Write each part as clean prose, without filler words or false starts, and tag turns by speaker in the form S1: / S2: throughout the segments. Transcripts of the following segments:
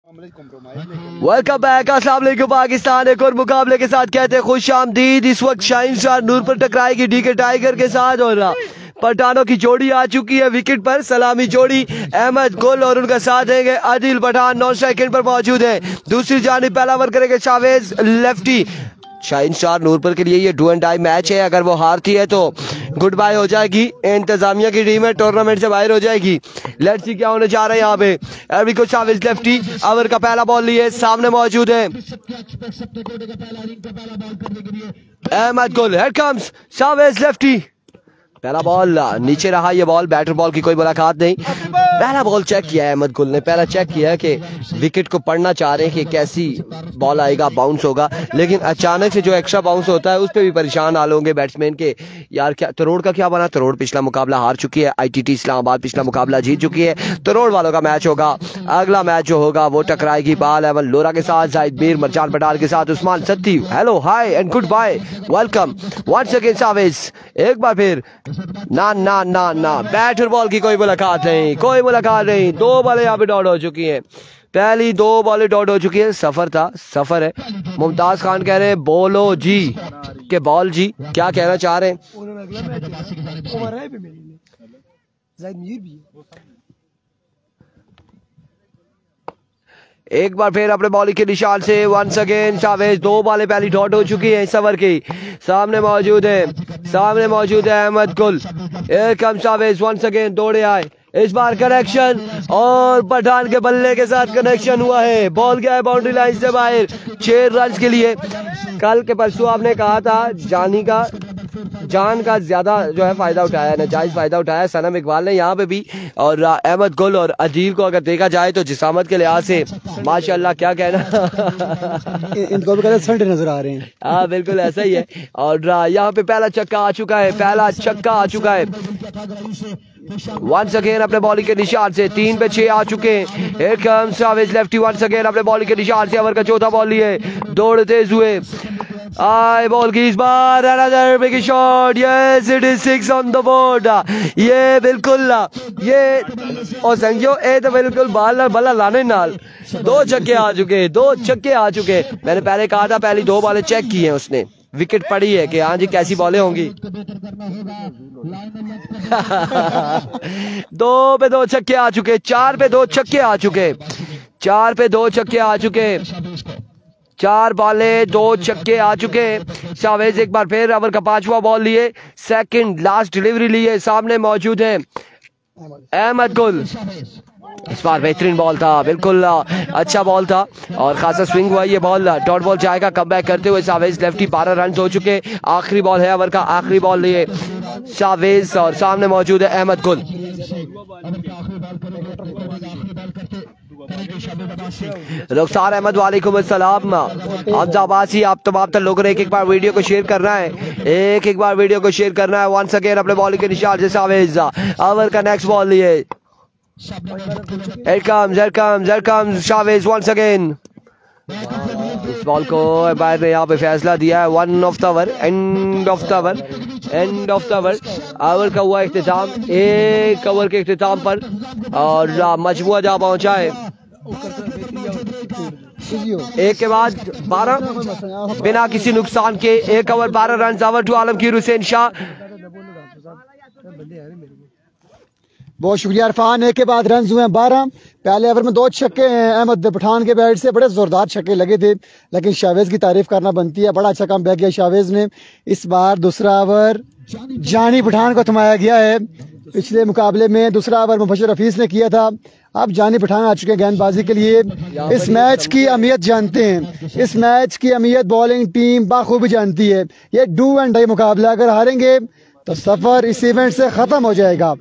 S1: Welcome back, अस्सलाम वालेकुम पाकिस्तान। एक और मुकाबले के साथ कहते हैं खुश आमदीद। इस वक्त शाहीन शाह नूर पर टकराएगी डीके टाइगर के साथ और पठानों की जोड़ी आ चुकी है विकेट पर। सलामी जोड़ी अहमद गुल और उनका साथ देंगे आदिल पठान 9 सेकंड पर मौजूद है। दूसरी जानिब पहला ओवर करेंगे शावेज लेफ्टी। शाहीन शाह नूरपुर के लिए ये डू एंड डाई मैच है। अगर वो हारती है तो गुड बाय हो जाएगी, इंतजामिया की टीम है टूर्नामेंट से बाहर हो जाएगी। लेट्स सी क्या होने जा रहा है यहाँ पे। एवरिको शावेज लेफ्टी ओवर का पहला बॉल लिए सामने मौजूद है Ahmad Gul. Here comes Shavez lefty. पहला बॉल नीचे रहा, ये बॉल बैटर बॉल की कोई मुलाकात नहीं। पहला बॉल चेक किया है अहमद गुल ने, पहला चेक किया है कि विकेट को पढ़ना चाह रहे हैं कि कैसी बॉल आएगा, बाउंस होगा। लेकिन अचानक से जो एक्स्ट्रा बाउंस होता है उस पर भी परेशान हाल होंगे बैट्समैन के। यार क्या तरोड़ का क्या बना। तरोड़ पिछला मुकाबला हार चुकी है, ITT इस्लामाबाद पिछला मुकाबला जीत चुकी है। तरोड़ वालों का मैच होगा, अगला मैच जो होगा वो टकराएगी बाल एवल लोरा के साथ, जाहिद मीर मरजान पटाल के साथ, Usman Satti. Hello hi and good bye, welcome once again Shavez. एक बार फिर ना ना ना ना, बैटर बॉल की कोई मुलाकात नहीं, कोई मुलाकात नहीं। 2 बॉलें यहाँ पे डॉट हो चुकी हैं, पहली 2 बॉलें डॉट हो चुकी है। सफर था, सफर है। मुमताज खान कह रहे हैं बोलो जी के बॉल जी, क्या कहना चाह रहे हैं। एक बार फिर अपने बॉलिंग के निशान से वंस अगेन शावेज। 2 बॉलें पहली डॉट हो चुकी है इस ओवर की। सामने मौजूद है अहमद गुल। कम शावेज वंस अगेन दौड़े आए, इस बार कनेक्शन और पठान के बल्ले के साथ कनेक्शन हुआ है। बॉल गया है बाउंड्री लाइन से बाहर 6 रन के लिए। कल के परसों आपने कहा था जान का ज्यादा जो है फायदा उठाया, नाजायज फायदा उठाया सनम इकबाल ने यहाँ पे भी। और अहमद गुल और अदील को अगर देखा जाए तो जिसामत के लिहाज से माशाल्लाह क्या कहना
S2: इनको भी कहते संडे नजर आ रहे हैं।
S1: हाँ बिल्कुल ऐसा ही है। और यहाँ पे पहला छक्का आ चुका है, वंस अगेन अपने बॉलिंग के निशान से 3 पे 6 आ चुके हैं। Here comes Shavez lefty once again अपने बॉलिंग के निशान से ओवर का चौथा बॉल लिए दौड़ तेज हुए। आई बॉल की इस बार another big shot, yes it is 6 on the board. ये बिल्कुल ये और संजो ए तो बिल्कुल बाल बल्ला लाने नाल 2 छक्के आ चुके। मैंने पहले कहा था पहली 2 बॉलें चेक की हैं उसने, विकेट पड़ी है कि हाँ जी कैसी बॉलें होंगी। 2 पे 2 छक्के आ चुके, 4 पे 2 छक्के आ चुके, 4 पे 2 छक्के आ चुके, 4 बॉलें 2 छक्के आ चुके। शावेज एक बार फिर ओवर का 5वां बॉल लिए, सेकंड लास्ट डिलीवरी लिए। सामने मौजूद है अहमद गुल। इस बार बेहतरीन बॉल था, बिल्कुल अच्छा बॉल था और खासा स्विंग हुआ। ये बॉल डॉट बॉल जाएगा कमबैक करते हुए। शावेज लेफ्टी 12 रन हो चुके। आखिरी बॉल है ओवर का, आखिरी बॉल लिए शावेज और सामने मौजूद है अहमद गुल। रुखसार अहमद वालेकुम अस्सलाम। हमजा अब्बासी आप तमाम लोगों ने एक बार वीडियो को शेयर करना है, एक बार वीडियो को शेयर करना है। वंस अगेन अपने बॉलिंग के निशान से शावेज ओवर का नेक्स्ट बॉल लिए। Here comes Shavez once again. इस बॉल को अंपायर ने यहाँ पे फैसला दिया है 1 of the over, end of the over. Over का हुआ इख्तिताम, एक ओवर के इख्तिताम पर और मजमुआ जहाँ पहुंचा है 1 के बाद 12 बिना किसी नुकसान के 1 over 12 run. Over to Alamgir Hussain Shah.
S2: बहुत शुक्रिया इरफान। 1 के बाद रन हुए हैं 12। पहले ओवर में 2 छक्के हैं अहमद पठान के बैट से, बड़े जोरदार छक्के लगे थे, लेकिन शावेज की तारीफ करना बनती है। बड़ा अच्छा काम बैक किया शावेज ने। इस बार दूसरा ओवर जानी पठान को थमाया गया है। पिछले मुकाबले में दूसरा ओवर मुबशर हफीज ने किया था, अब जानी पठान आ चुके हैं गेंदबाजी के लिए। इस मैच की अहमियत जानते हैं, इस मैच की अहमियत बॉलिंग टीम बाखूबी जानती है। ये डू एंड डाई मुकाबला, अगर हारेंगे तो सफर इस इवेंट से खत्म हो जाएगा।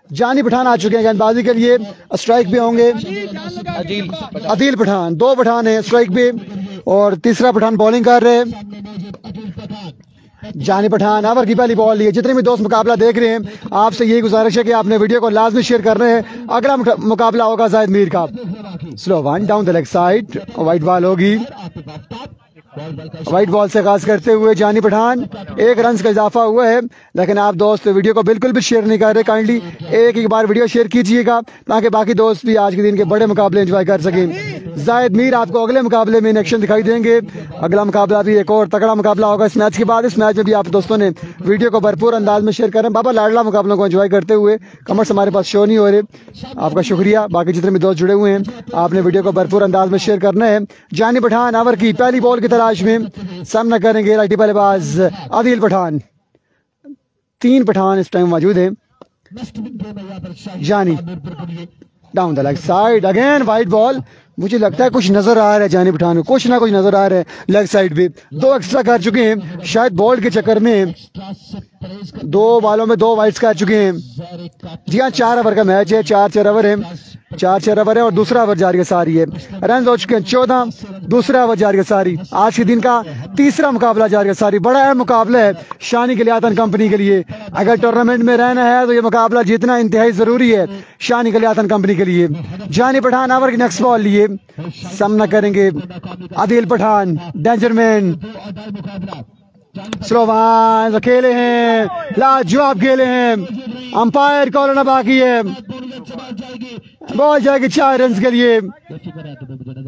S2: जानी पठान आ चुके हैं गेंदबाजी के लिए, स्ट्राइक पे होंगे अदील पठान। 2 पठान है स्ट्राइक पे और तीसरा पठान बॉलिंग कर रहे हैं। जानी पठान ओवर की पहली बॉल लिए। जितने भी दोस्त मुकाबला देख रहे हैं आपसे यही गुजारिश है कि आपने वीडियो को लाजमी शेयर कर रहे हैं। अगला मुकाबला होगा जाहिद मीर का। Slow one down the leg side, wide ball होगी। वाइट बॉल से आगाज करते हुए जानी पठान, 1 रन का इजाफा हुआ है, लेकिन आप दोस्त वीडियो को बिल्कुल भी शेयर नहीं कर रहे। काइंडली एक बार वीडियो शेयर कीजिएगा ताकि बाकी दोस्त भी आज के दिन के बड़े मुकाबले एंजॉय कर सकें। जायद मीर आपको अगले मुकाबले में इन एक्शन दिखाई देंगे। अगला मुकाबला भी एक और तगड़ा मुकाबला होगा इस मैच के बाद। इस मैच में भी आप दोस्तों ने वीडियो को भरपूर अंदाज में शेयर करें। बाबा लाडला मुकाबलों को एंजॉय करते हुए कमेंट्स हमारे पास शो नहीं हो रहे, आपका शुक्रिया। बाकी जितने भी दोस्त जुड़े हुए हैं आपने वीडियो को भरपूर अंदाज में शेयर करना है। जानी पठान ओवर की पहली बॉल की तलाश में सामना करेंगे राइटी बल्लेबाज आदिल पठान। 3 पठान इस टाइम मौजूद हैं। जानी down the leg side again white ball. मुझे लगता है कुछ नजर आ रहा है जानी पठान को, कुछ ना कुछ नजर आ रहा है। लेग साइड पे 2 एक्स्ट्रा कर चुके हैं, शायद बॉल के चक्कर में 2 बॉलों में 2 वाइड्स कर चुके हैं। जी हाँ, 4 ओवर का मैच है, 4 ओवर है, 4 ओवर है और दूसरा ओवर जारी सारी है। रन हो चुके हैं 14, दूसरा ओवर जारी सारी। आज के दिन का तीसरा मुकाबला जारी सारी। बड़ा अहम मुकाबला है शानी कलियातन कंपनी के लिए। अगर टूर्नामेंट में रहना है तो ये मुकाबला जीतना इंतहाई जरूरी है शानी कलियातन कंपनी के लिए। जानी पठान ओवर की नेक्स्ट बॉल लिए सामना करेंगे आदिल पठान। डेंजरमैन स्लोवान अकेले हैं, लाजवाब खेले हैं, अंपायर कॉल होना बाकी है। बॉल जाएगी 4 रन के लिए।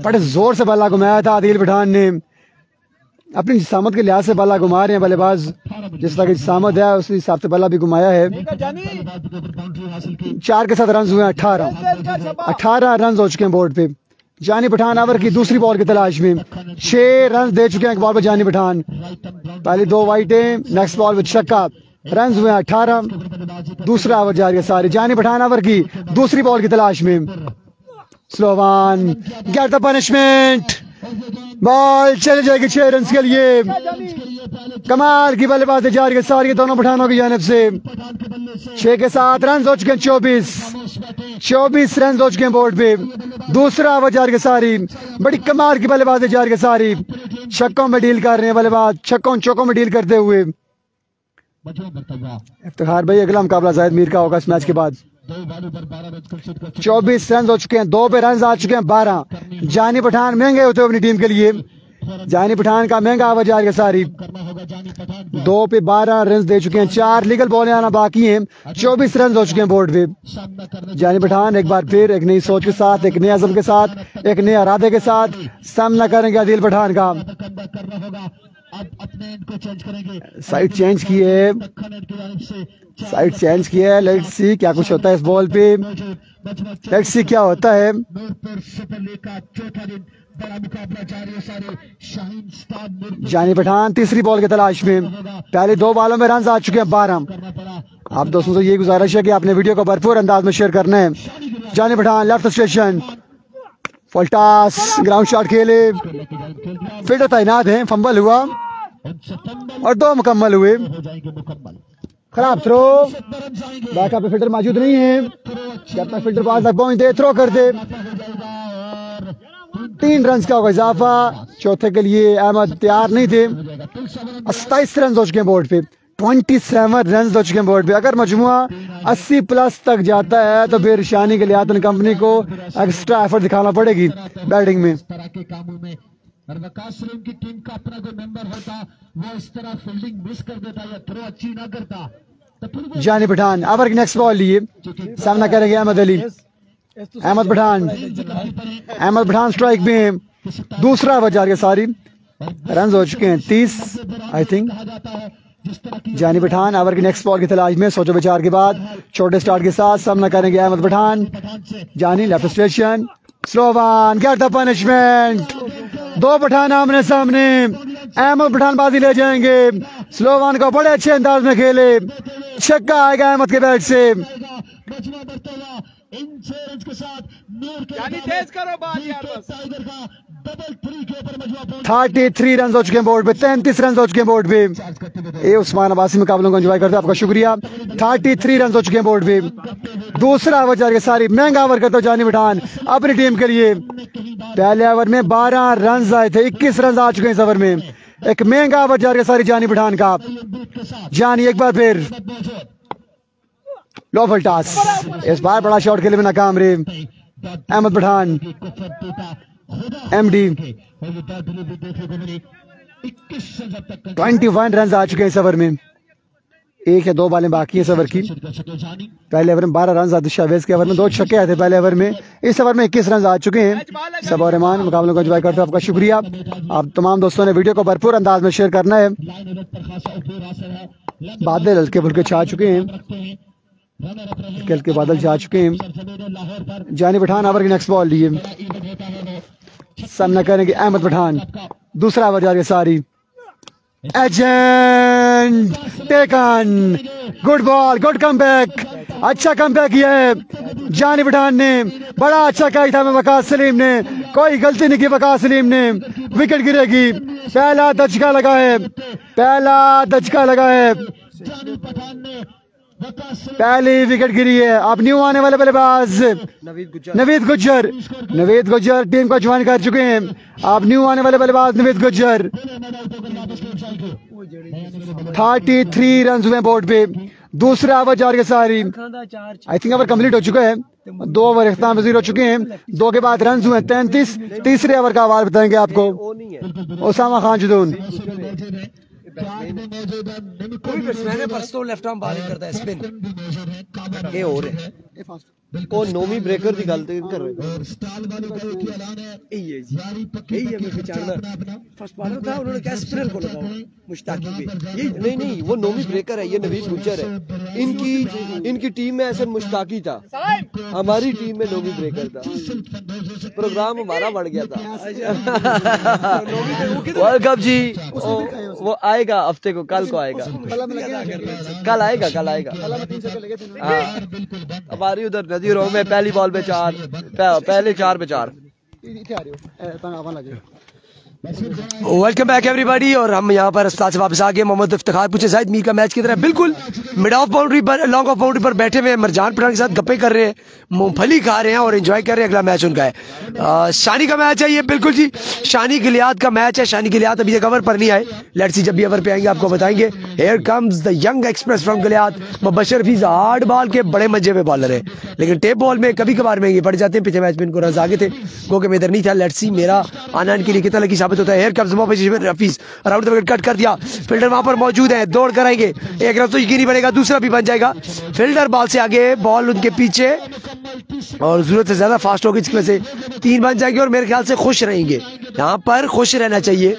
S2: बड़े जोर से बल्ला घुमाया था आदिल पठान ने, अपनी जिसामत के लिहाज से बल्ला घुमा रहे हैं बल्लेबाज। जिस तरह की जिसामत है उस हिसाब से बल्ला भी घुमाया है। 4 के साथ रन हुए 18 रन हो चुके हैं बोर्ड पे। जानी पठान ओवर की दूसरी बॉल की तलाश में 6 रन दे चुके हैं एक बॉल पे जानी पठान। पहली 2 वाइटें, नेक्स्ट बॉल विद छक्का। रन हुए 18, दूसरा ओवर जारी है सारी। जानी पठान ओवर की दूसरी बॉल की तलाश में स्लोवान गेट द पनिशमेंट। बॉल चली जाएगी 6 रन के लिए। कमाल की बल्लेबाजी जारी है सारी दोनों पठानों की जानिब से। 6 के साथ रन हो चुके हैं 24 रन हो चुके हैं बोर्ड पे। दूसरा ओवर जारी है सारी। बड़ी कमाल की बल्लेबाजी जारी है सारी। छक्कों में डील कर रहे हैं बल्लेबाज, छक्कों चौकों में डील करते हुए। इफ्तिखार भाई अगला मुकाबला जायद मीर का होगा इस मैच के बाद। 24 रन हो चुके हैं, 2 पे रन आ चुके हैं 12। जानी पठान महंगे होते अपनी टीम के लिए। जानी पठान का महंगा ओवर जारी है सारी। 2 पे 12 रन दे चुके हैं, 4 लीगल बॉलें आना बाकी हैं। 24 रन हो चुके हैं बोर्ड पे। जानी पठान एक बार फिर एक नई सोच के साथ, एक नए अज़म के साथ, एक नए इरादे के साथ सामना करेंगे आदिल पठान का। साइड चेंज की है, साइड चेंज किया है। लेट्स सी क्या कुछ होता है इस बॉल पे। लेट्स सी क्या होता है। जानी पठान तीसरी बॉल की तलाश में। पहले 2 बॉलों में रन आ चुके हैं 12। आप दोस्तों से ये गुजारिश है कि आपने वीडियो को भरपूर अंदाज में शेयर करना है। Jani Pathan left station, full toss, ground shot खेले, फील्डर तैनात हैं। फंबल हुआ और 2 मुकम्मल हुए। खराब थ्रो, बैकअप पे फील्डर मौजूद नहीं है। अपना फील्डर पास तक पहुंचते, थ्रो करते। 3 रन का इजाफा। चौथे के लिए अहमद तैयार नहीं थे। 27 रन हो चुके हैं बोर्ड पे। 27 रन हो चुके हैं बोर्ड पे। अगर मजमुआ 80 प्लस तक जाता है तो फिर शानी कलियातन कंपनी को एक्स्ट्रा एफर्ट दिखाना पड़ेगी बैटिंग में।
S3: और वकास सलीम की टीम का अपना कोई मेंबर होता वो इस तरह फील्डिंग मिस कर देता या थ्रो अच्छी ना करता तो फिर
S2: जानी पठान ओवर की नेक्स्ट बॉल लिए सामना करेंगे अहमद अली। अहमद पठान स्ट्राइक में। दूसरा ओवर जारी है सारी। रन हो चुके हैं 30 आई थिंक। जानी पठान ओवर की नेक्स्ट बॉल की तलाश में सोचो विचार के बाद छोटे स्टार्ट के साथ सामना करेंगे Ahmed Pathan. Jani left station, slow one get the punishment. 2 Pathan आमने सामने। अहमद पठान बाजी ले जाएंगे। स्लोवान को बड़े अच्छे अंदाज में खेले, छक्का आएगा अहमद के बैट से।
S3: इन 6 रन के साथ
S1: तेज करो बात यार बस।
S3: टाइगर का डबल 3 के ऊपर मजबूत
S2: 33 रन हो चुके हैं बोर्ड पे। 33 रन हो चुके हैं बोर्ड पे। ये उस्मान अब्बासी मुकाबलों को एंजॉय करते हैं, आपका शुक्रिया। 33 रन हो चुके हैं बोर्ड पे। दूसरा ओवर जारी सारी। महंगा ओवर करते हो जानी पठान अपनी टीम के लिए। पहले ओवर में 12 रन आए थे, 21 रन आ चुके हैं इस ओवर में। एक महंगा ओवर जारी सारी जानी पठान का। जानी एक बार फिर लो फुल टॉस। इस बार बड़ा शॉट खेले में नाकाम रहे अहमद पठान। एमडी
S3: 21 रन जब तक
S2: 21 रन आ चुके हैं इस ओवर में, 1 या 2 बालें बाकी है इस ओवर की। पहले ओवर में 12 रन आते शावेज के ओवर में 2 छक्के आए थे पहले ओवर में, इस ओवर में 21 रन आ चुके हैं। सब और रहमान मुकाबले को एंजॉय करते हैं, आपका शुक्रिया। आप तमाम दोस्तों ने वीडियो को भरपूर अंदाज में शेयर करना है। बादल हल्के फुल्के छा चुके हैं, हल्के हल्के बादल छा चुके हैं। जानी पठान ओवर की नेक्स्ट बॉल लिए, सामना करेंगे अहमद पठान। दूसरा ओवर जा रही है सारी, agent taken, good ball, good comeback, अच्छा कमबैक किया है जानी पठान ने, बड़ा अच्छा कैच था वकास सलीम ने, कोई गलती नहीं की वकास सलीम ने। विकेट गिरेगी, पहला दचका लगा है, पहला दचका लगा है, पहली विकेट गिरी है। अब न्यू आने वाले बल्लेबाज नवीद गुज्जर टीम को ज्वाइन कर चुके हैं। अब न्यू आने वाले बल्लेबाज नवीद गुज्जर, 33 रन हुए बोर्ड पे। दूसरा ओवर जा रही है सारी, आई थिंक ओवर कंप्लीट हो चुका है, 2 ओवर इख्तिताम पजीर हो चुके हैं। 2 के बाद रन हुए 33। तीसरे ओवर का आवाज बताएंगे आपको ओसामा खान जुदून।
S1: मैंने परसों लेफ्ट आर्म बॉलिंग करता है स्पिन ये हो रहा है ਉਹ ਨੌਵੀਂ ਬ੍ਰੇਕਰ ਦੀ ਗੱਲ ਤੇ ਕਰ ਰਹੇ यही है मैं पहचानना फर्स्ट बॉलर था, उन्होंने क्या स्पिनर को लगाओ मुश्ताकी पे, यही नहीं वो नौवीं ब्रेकर है, ये नवीद गुज्जर है। इनकी टीम में ऐसे मुश्ताकी था, हमारी टीम में नौवीं ब्रेकर था, प्रोग्राम हमारा बढ़ गया था। वर्ल्ड कप जी वो आएगा हफ्ते को, कल को आएगा, कल आएगा। हमारी उधर नदी रो में पहली बॉल पे 4, पहले 4 पे 4। वेलकम बैक एवरीबॉडी, और हम यहाँ पर अस्पताल से वापस आ गए। मोहम्मद इफ्तिखार पूछे जाहिद मीर का मैच की तरह बिल्कुल मिड ऑफ बाउंड्री पर, लॉन्ग ऑफ बाउंड्री पर बैठे हुए मरजान पठान के साथ गप्पे कर रहे हैं, मूंगफली खा रहे हैं और एंजॉय कर रहे हैं। अगला मैच उनका है शानी का मैच है ये, बिल्कुल जी शानी गिलियाद का मैच है। शानी गिलियाद अभी कवर पर नहीं आए, लेट्स सी जब भी कवर पे आएंगे आपको बताएंगे। Here comes the young express from गिलियाद। मुबशर हफीज हार्ड बॉल के बड़े मजे में बॉलर है, लेकिन टेप बॉल में कभी कभार में ये पड़ जाते हैं। पिछले मैच में इनको रन आगे थे, क्योंकि मैं इधर नहीं था। लेट्स सी मेरा आना इनके लिए कितना लकी साबित होता है। Here comes Hafeez, round the wicket cut कर दिया, फील्डर वहां पर मौजूद है, दौड़ कर आएंगे। एक रन तो यकीनी बनेगा, दूसरा भी बन जाएगा। फील्डर बॉल से आगे, बॉल उनके पीछे और जरूरत से ज्यादा फास्ट होगी, जिसमें से 3 बन जाएंगे और मेरे ख्याल से खुश रहेंगे। यहाँ पर खुश रहना चाहिए,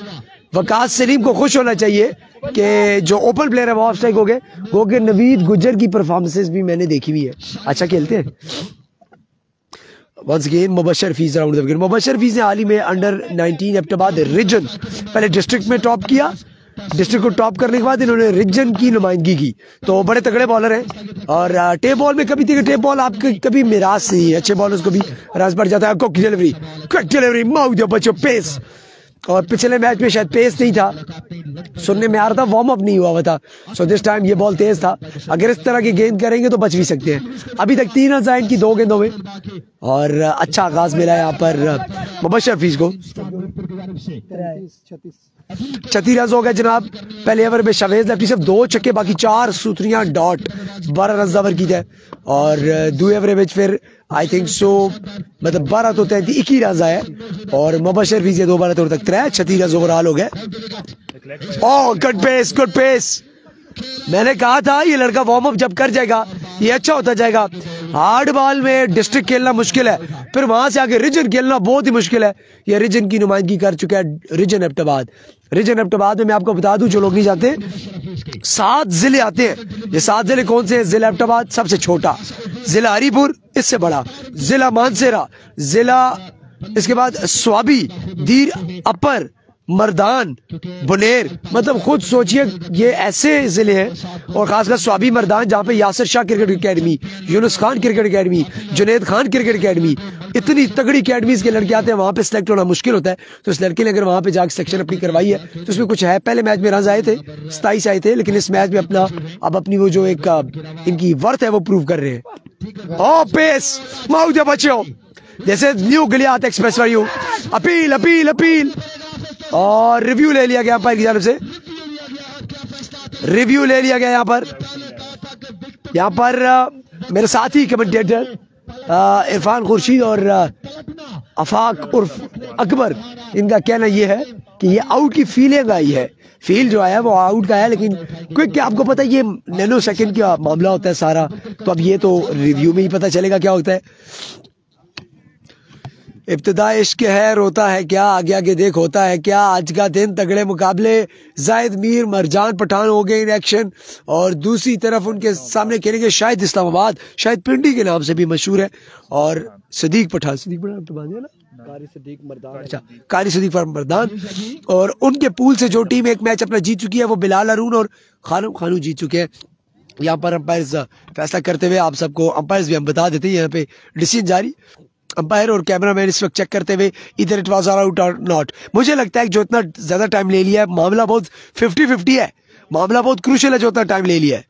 S1: वकास सलीम को खुश होना चाहिए कि जो ओपन प्लेयर है वो ऑफ स्ट्राइक हो गए, क्योंकि नवीद गुज्जर की परफॉर्मेंसेस भी मैंने देखी हुई है, अच्छा खेलते हैं। Once again Mubashar Hafeez round the wicket. Mubashar Hafeez ने हाल ही में अंडर 19 एबटाबाद रीजन, पहले डिस्ट्रिक्ट में टॉप किया, डिस्ट्रिक्ट को टॉप करने के बाद इन्होंने रीजन की नुमाइंदगी की, तो बड़े तगड़े बॉलर हैं। और टेप बॉल में कभी टेप बॉल आपके कभी मिराज नहीं है, अच्छे बॉलर्स को भी रन पड़ जाता है। क्विक डिलीवरी माउथ बच्चों पेस, और पिछले मैच में शायद पेस नहीं था, सुनने में आ रहा था वार्म अप नहीं हुआ था, सो दिस टाइम ये बॉल तेज था। अगर इस तरह की गेंद करेंगे तो बच भी सकते हैं। अभी तक 3 रन आए इनकी 2 गेंदों में, और अच्छा आगाज मिला है यहाँ पर मुबशर हफीज को। 36 रन हो गए जनाब। पहले ओवर में शावेज लेफ्टी सिर्फ 2 छक्के, बाकी 4 सूत्रियां डॉट, 12 रन ओवर की है। और दूसरे ओवर में फिर आई थिंक सो मतलब 12 तो 21 रन आए, और मुबशर हफीज 2 12 तक 36 रन ओवरऑल हो गए। Oh good pace. मैंने कहा था ये लड़का वार्म अप जब कर जाएगा ये अच्छा होता जाएगा। हार्ड बॉल में डिस्ट्रिक्ट खेलना मुश्किल है, फिर वहां से आगे रीजन खेलना बहुत ही मुश्किल है। ये रीजन की नुमाइंदगी कर चुका है रीजन एबटाबाद में मैं आपको बता दूं जो लोग नहीं जानते, 7 जिले आते हैं। ये 7 जिले कौन से हैं? जिला एबटाबाद सबसे छोटा, जिला हरीपुर इससे बड़ा, जिला मानसेरा, जिला इसके बाद स्वाबी, दीर अपर, मर्दान, बुनेर, मतलब खुद सोचिए ये ऐसे जिले हैं। और खासकर स्वाबी मर्दान जहाँ पे Yasir Shah cricket academy, Yunus Khan cricket academy, Junaid Khan cricket academy, इतनी तगड़ी अकेडमीज के लड़के आते हैं, वहाँ पे सिलेक्ट होना मुश्किल होता है। तो इस लड़के ने अगर वहाँ पे जाकर सिलेक्शन अपनी करवाई है तो उसमें कुछ है। पहले मैच में रन आए थे 27 आए थे, लेकिन इस मैच में अपनी वो जो एक इनकी वर्थ है वो प्रूव कर रहे हैं। ओ पेस माउथ बच्चों, जैसे new Gilead express for you. Appeal और रिव्यू ले लिया गया अंपायर की तरफ से, रिव्यू ले लिया गया यहाँ पर मेरे साथी कमेंटेटर इरफान खुर्शीद और अफाक उर्फ अकबर, इनका कहना यह है
S4: कि ये आउट की फीलिंग आई है। फील जो आया वो आउट का है, लेकिन क्विक आपको पता है ये नैनो सेकंड का मामला होता है सारा, तो अब ये तो रिव्यू में ही पता चलेगा क्या होता है। इब्तिदा इश्क है रोता है क्या, आगे आगे देख होता है क्या। आज का दिन तगड़े मुकाबले, जाहिद मीर मरजान पठान हो गए इन एक्शन, और दूसरी तरफ उनके सामने खेलेंगे शाहिद इस्लामाबाद, शाहिद पिंडी के नाम से भी मशहूर है, और सदीक पठान तो बांधे ना, कारी सदीक मर्दान। और उनके पूल से जो टीम एक मैच अपना जीत चुकी है वो बिलाल अरून और खानू जीत चुके हैं। यहाँ पर अंपायर्स फैसला करते हुए आप सबको अंपायर्स भी हम बता देते हैं, यहाँ पे डिसीजन जारी, अंपायर और कैमरामैन इस वक्त चेक करते हुए इधर इट वाज आउट और नॉट। मुझे लगता है कि जो इतना ज्यादा टाइम ले लिया है, मामला बहुत 50-50 है, मामला बहुत क्रूशियल है जो इतना टाइम ले लिया है।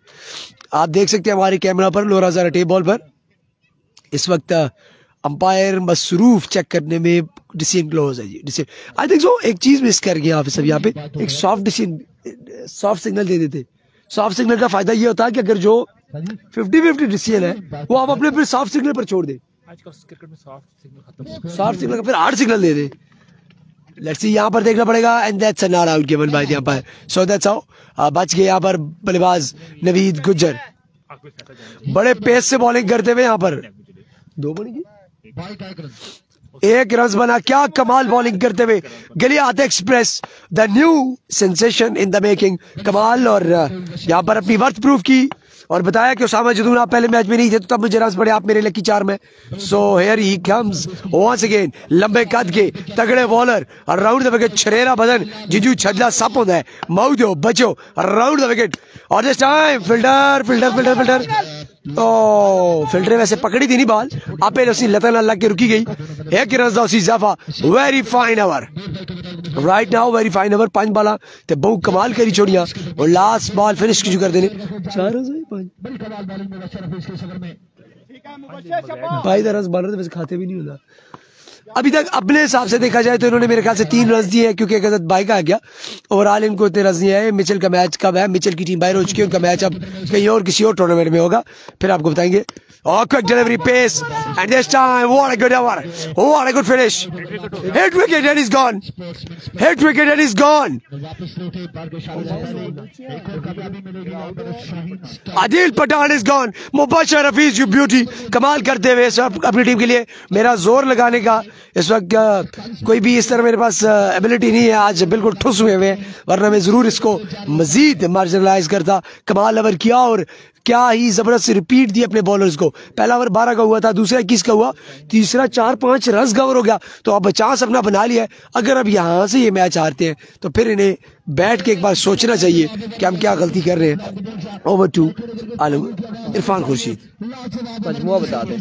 S4: आप देख सकते हैं हमारे कैमरा पर लोरा जरा टेप बॉल पर इस वक्त अंपायर मसरूफ चेक करने में, डिसीजन क्लोज है जी। आई थिंक सो एक चीज मिस कर गए आप सब, यहाँ पे एक सॉफ्ट डिसीजन, सॉफ्ट सिग्नल दे देते। सॉफ्ट सिग्नल का फायदा ये होता है कि अगर जो 50-50 डिसीजन है वो आप अपने फिर सॉफ्ट सिग्नल पर छोड़ दे,
S3: क्रिकेट में
S4: सॉफ्ट सिग्नल का फिर hard signal they they. Let's see, यहाँ पर देखना पड़ेगा, and that's a not out given by the umpire, so that's how. बच गए यहाँ पर बल्लेबाज नवीद गुज्जर, बड़े पेस से बॉलिंग करते हुए यहाँ पर 2 बनेगी, 1 रन बना। क्या कमाल बॉलिंग करते हुए Galiyat express, the new sensation in the making, कमाल। और यहाँ पर अपनी वर्थ प्रूफ की और बताया कि उसामा जदून आप पहले मैच में नहीं थे तो तब मुझे रन पड़े, आप मेरे लकी 4 में। So here he comes once again, लंबे कद के तगड़े बॉलर, अराउंड द विकेट छरेरा बदन जिजू छजला सप होता है, मऊदो बचो अराउंड द विकेट, और दिस टाइम फिल्डर ओ फिल्डर वैसे पकड़ी थी नहीं बॉल, आपे उसी लतन अल्लाह के रुकी गई। 1 रन दा उसी इजाफा, very fine over right now, very fine over. 5 बाला ते बहु कमाल करी छोड़ियां और लास्ट बॉल फिनिश की कर देने 4 रन 5 रन बन रहे थे, वैसे खाते भी नहीं होता अभी तक। अपने हिसाब से देखा जाए तो इन्होंने मेरे ख्याल से 3 रन दिए हैं, क्योंकि एक अदद बाई का आ गया। ओवरऑल इनको इतने रन दिए हैं। मिचेल का मैच कब है, मिचेल की टीम बाहर हो चुकी है, उनका मैच अब कहीं और किसी और टूर्नामेंट में होगा, फिर आपको बताएंगे। Oh, quick delivery pace, and this time, what a good hour, what a good finish. Hit wicket and he's gone. Hit wicket and he's gone. Adil Pathan is gone. Mubashir Hafiz, you beauty. कमाल करते हुए सब अपनी team के लिए मेरा जोर लगाने का इस वक्त कोई भी इस तरह मेरे पास एबिलिटी नहीं है, आज बिल्कुल ठुस हुए हुए, वरना मैं जरूर इसको मजीद मार्जिनलाइज करता। कमाल ओवर किया और क्या ही जबरदस्त रिपीट दिए अपने बॉलर्स को। पहला ओवर 12 का हुआ था, दूसरा 21 का हुआ, तीसरा 4-5 रन कवर हो गया, तो अब चांस अपना बना लिया है। अगर अब यहाँ से ये मैच हारते हैं तो फिर इन्हें बैठ के एक बार सोचना चाहिए कि हम क्या गलती कर रहे हैं। ओवर टू आलम इरफान खुर्शीद,
S1: मजमुआ बता दें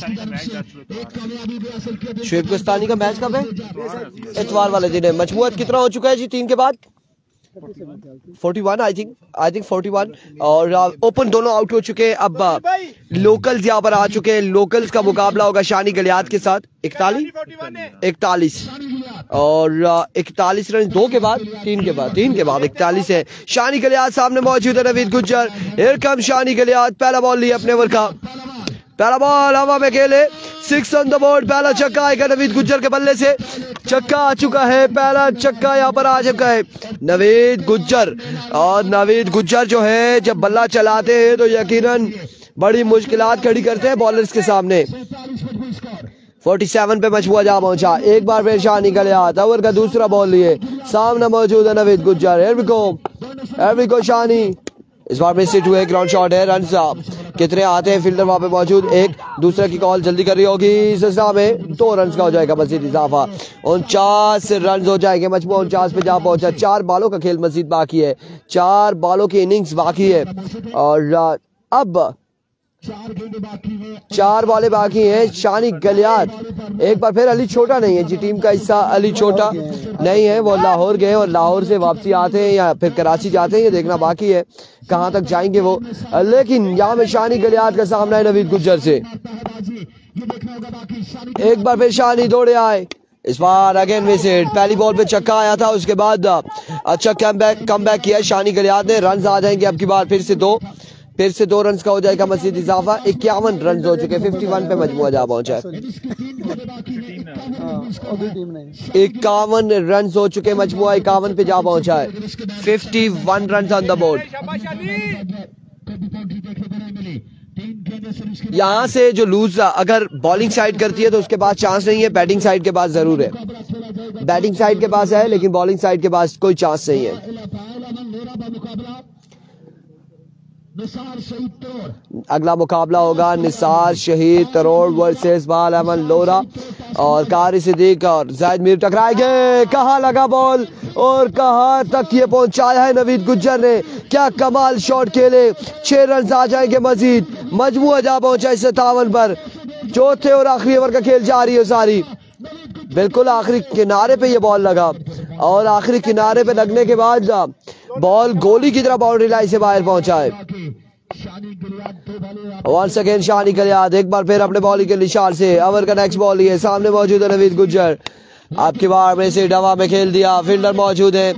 S1: शुएब कुस्तानी का मैच कब है? इतवार वाले दिन है। मजमुआ कितना हो चुका है जी 3 के बाद? 41 आई थिंक 41, और ओपन दोनों आउट हो चुके हैं। अब लोकल्स यहाँ पर आ चुके हैं। लोकल्स का मुकाबला होगा शानी गलियात के साथ। 41 और 41 रन 2 के बाद 3 के बाद 41 है। शानी गलियात सामने मौजूद है नवीद गुज्जर। हियर कम शानी गलियात, पहला बॉल लिया अपने ओवर का, पहला बॉल हवा में खेले, 6 ऑन द बोर्ड। पहला छक्का आएगा नवीद गुज्जर के बल्ले से, छक्का आ चुका है, पहला छक्का यहाँ पर आ चुका है नवीद गुज्जर। और नवीद गुज्जर जो है जब बल्ला चलाते हैं तो यकीनन बड़ी मुश्किलात खड़ी करते हैं बॉलर्स के सामने। 47 पे मजमुआ जा पहुंचा। एक बार फिर शानी गलियात, ओवर का दूसरा बॉल लिए, सामने मौजूद है Naveed Gujjar. Here we go शानी, इस बार में सिट हुए, ग्राउंड शॉट है, रन साहब कितने आते हैं, फील्डर वहां पे मौजूद, एक दूसरे की कॉल जल्दी कर रही होगी, इस हिसाब में 2 रन का हो जाएगा मजीद इजाफा, 49 रन हो जाएंगे। मजमूआ 49 पे जा पहुंचा। 4 बालों का खेल मजीद बाकी है, 4 बालों की इनिंग्स बाकी है, और अब 4 बॉलें बाकी हैं। शानी गलियात एक बार फिर, अली छोटा नहीं है जी टीम का हिस्सा, अली छोटा नहीं है, वो लाहौर गए और लाहौर से वापसी आते हैं या फिर कराची जाते हैं, ये देखना बाकी है कहां तक जाएंगे वो। लेकिन यहाँ में शानी गलियात का सामना है नवीद गुज्जर से। एक बार फिर शानी दौड़े आए, इस बार अगेन विकेट, पहली बॉल पे छक्का आया था, उसके बाद अच्छा कम बैक किया शानी गलियात ने। रन आ जाएंगे अब की बार फिर से 2, फिर से 2 रन का हो जाएगा मजीद इजाफा। 51 रन हो चुके, 51 पे मजमुआ जा पहुंचा है। 51 रन हो चुके, मजमुआ 51 पे जा पहुंचा है। 51 रन ऑन द बोर्ड। यहाँ से जो लूज अगर बॉलिंग साइड करती है तो उसके पास चांस नहीं है, बैटिंग साइड के पास जरूर है। बैटिंग साइड के पास है लेकिन बॉलिंग साइड के पास कोई चांस नहीं है। अगला मुकाबला होगा निसार शहीद तरोड़ वर्सेस बाल अमन लोरा और कारी सिद्दीक और जायद मीर टकराएंगे। कहाँ लगा बॉल और कहाँ तक ये पहुंचाया है नवीद गुज्जर ने, क्या कमाल शॉट खेले। 6 रन आ जाएंगे मजीद, मजमुआ जा पहुंचा 57 पर। चौथे और आखिरी ओवर का खेल जारी है सारी। बिल्कुल आखिरी किनारे पे ये बॉल लगा और आखिरी किनारे पे लगने के बाद बॉल गोली की तरह बाउंड्री लाइन से बाहर पहुंचा है। वंस अगेन शानी कलियात एक बार फिर अपने बॉलिंग के निशान से। ओवर का नेक्स्ट बॉल है, सामने मौजूद है नवीद गुज्जर। आपकी बार में से डवा में खेल दिया, फील्डर मौजूद है।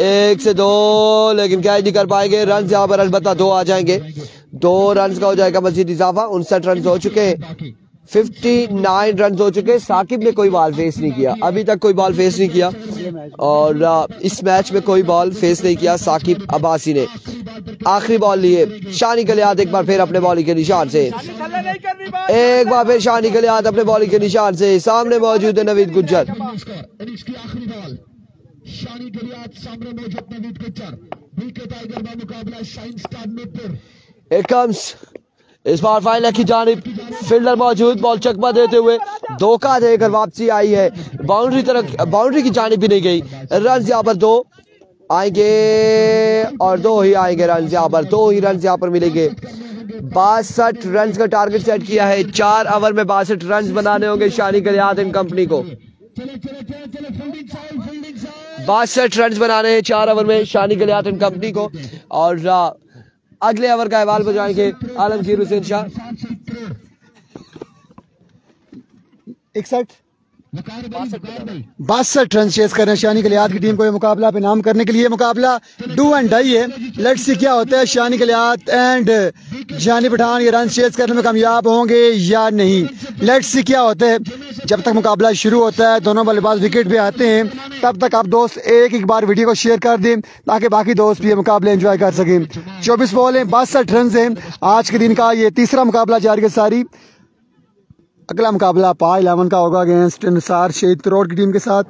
S1: 1 से 2 लेकिन कैच नहीं कर पाएंगे। रन यहाँ पर अलबत्ता 2 आ जाएंगे। 2 रन का हो जाएगा मजीद इजाफा। 59 रन हो चुके, 59 रन हो चुके। साकिब ने कोई बॉल फेस नहीं किया, अभी तक कोई बॉल फेस नहीं किया और इस मैच में कोई बॉल फेस नहीं किया साकिब अब्बासी ने। आखिरी बॉल लिए शानी कलियात एक बार फिर अपने बॉलिंग के निशान से। एक बार फिर शानी कलियात अपने बॉलिंग के निशान से। सामने मौजूद है नवीद गुज्जर। Here comes इस बार फाइनल की जानिब फील्डर मौजूद, बॉल चकमा देते हुए धोखा देकर वापसी आई है। बाउंड्री की जानिब भी नहीं गई। रन यहाँ पर 2 आएंगे और 2 ही आएंगे रन यहाँ पर, 2 ही रन यहाँ पर मिलेंगे। 62 रन का टारगेट सेट किया है। 4 ओवर में 62 रन बनाने होंगे शानी कलियात एंड कंपनी को। 62 रन बनाने हैं 4 ओवर में शानी कलियात एंड कंपनी को और अगले ओवर का अहवाल बजाएंगे आलमगीर हुसैन शाह।
S2: 62 रन चेस कर रहे हैं शानी कलियात की टीम को ये मुकाबला पे नाम करने के लिए। मुकाबला डू एंड डाई है। लेट्स सी क्या होता है, शानी कलियात एंड जानी पठान ये रन चेस करने में कामयाब होंगे या नहीं। लेट्स सी क्या होता है। जब तक मुकाबला शुरू होता है, दोनों बल्लेबाज विकेट पे आते हैं, तब तक आप दोस्त एक बार वीडियो को शेयर कर दें ताकि बाकी दोस्त भी ये मुकाबले एंजॉय कर सकें। 24 बॉल हैं, 62 रन हैं। आज के दिन का ये तीसरा मुकाबला जारी है सारी। अगला मुकाबला पाल 11 का होगा अगेंस्ट निसार शहीद तरोड़ की टीम के साथ।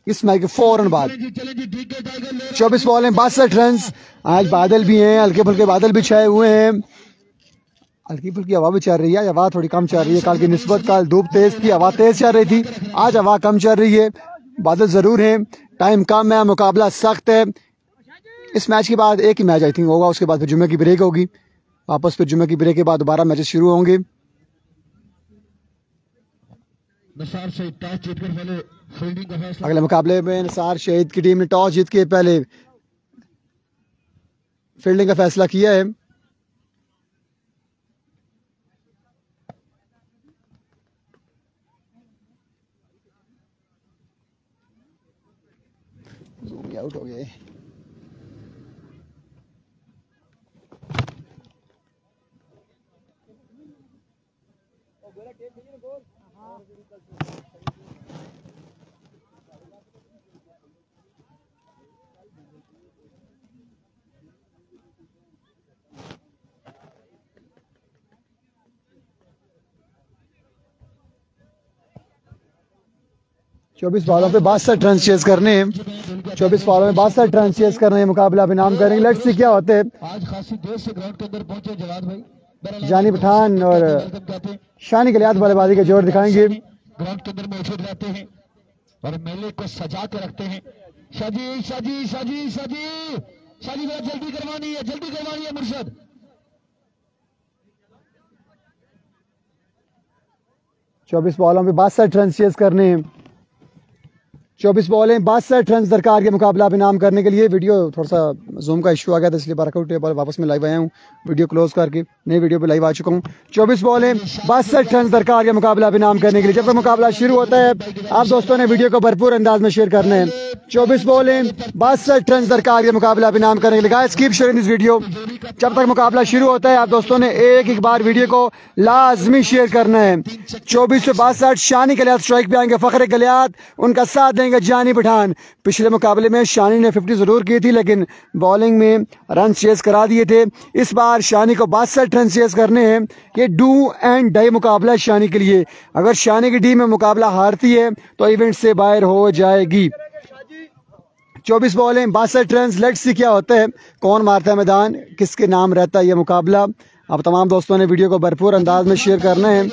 S2: इस मैच के 4 रन बाद 24 बॉल हैं, 62 रन। आज बादल भी हैं, हल्के फुल्के बादल भी छाए हुए हैं। हल्की फुल्की हवा भी चल रही है, हवा थोड़ी कम चल रही है। कल की निस्बत कल धूप तेज थी, हवा तेज चल रही थी, आज हवा कम चल रही है। बादल जरूर है, टाइम कम है, मुकाबला सख्त है। इस मैच के बाद एक ही मैच आई थिंक होगा, उसके बाद फिर जुम्मे की ब्रेक होगी। वापस फिर जुम्मे की ब्रेक के बाद दोबारा मैचेस शुरू होंगे। अगले मुकाबले में निसार शहीद की टीम ने टॉस जीत के पहले फील्डिंग का फैसला किया है। आउट हो गए। चौबीस बॉलों पे 62 रन चेस करने हैं। 24 बॉलों में 62 रन चेस करने हैं। मुकाबला भी नाम करेंगे। लेट्स सी क्या होते हैं।
S3: आज खासी देर से ग्राउंड के अंदर पहुंचे जवाद भाई।
S2: जानी पठान और शानी कलियात बल्लेबाजी का जोर दिखाएंगे।
S3: ग्राउंड के अंदर मौजूद रहते हैं और मेले को सजा के रखते हैं। शाजी शाजी शाजी शाजी शाजी बड़ा जल्दी करवानी है मुर्शद।
S2: चौबीस बॉलों पे 62 रन चेस करने हैं। 24 बॉलें 62 रन दरकार के मुकाबला अब इनाम करने के लिए। वीडियो थोड़ा सा जूम का इशू आ गया था, इसलिए वर्कआउट टेबल वापस में लाइव आया हूँ, वीडियो क्लोज करके नई वीडियो पे लाइव आ चुका हूँ। 24 बॉलें 62 रन दरकार के मुकाबला अब इनाम करने के लिए। जब तक मुकाबला शुरू होता है आप दोस्तों ने वीडियो को भरपूर अंदाज में शेयर करना है। 24 बॉलें 62 रन दरकार के मुकाबला अब इनाम करने के लिए। Guys keep sharing this video. जब तक मुकाबला शुरू होता है आप दोस्तों ने एक बार वीडियो को लाजमी शेयर करना है। 24 से 62 शानी गलियात स्ट्राइक पे आएंगे, फखरे गलियात उनका साथ देंगे जानी पठान। पिछले मुकाबले में शानी ने 50 जरूर की थी लेकिन बॉलिंग में रन चेस करा दिए थे। इस बार शानी को 62 रन चेस करने हैं। ये डू एंड डाई मुकाबला है शानी के लिए। अगर शानी की टीम में मुकाबला हारती है तो इवेंट से बाहर हो जाएगी। 24 बॉलें 62 रन। लेट्स सी क्या होता है, कौन मारता है मैदान, किसके नाम रहता है ये मुकाबला। अब तमाम दोस्तों ने वीडियो को भरपूर अंदाज में शेयर करना है।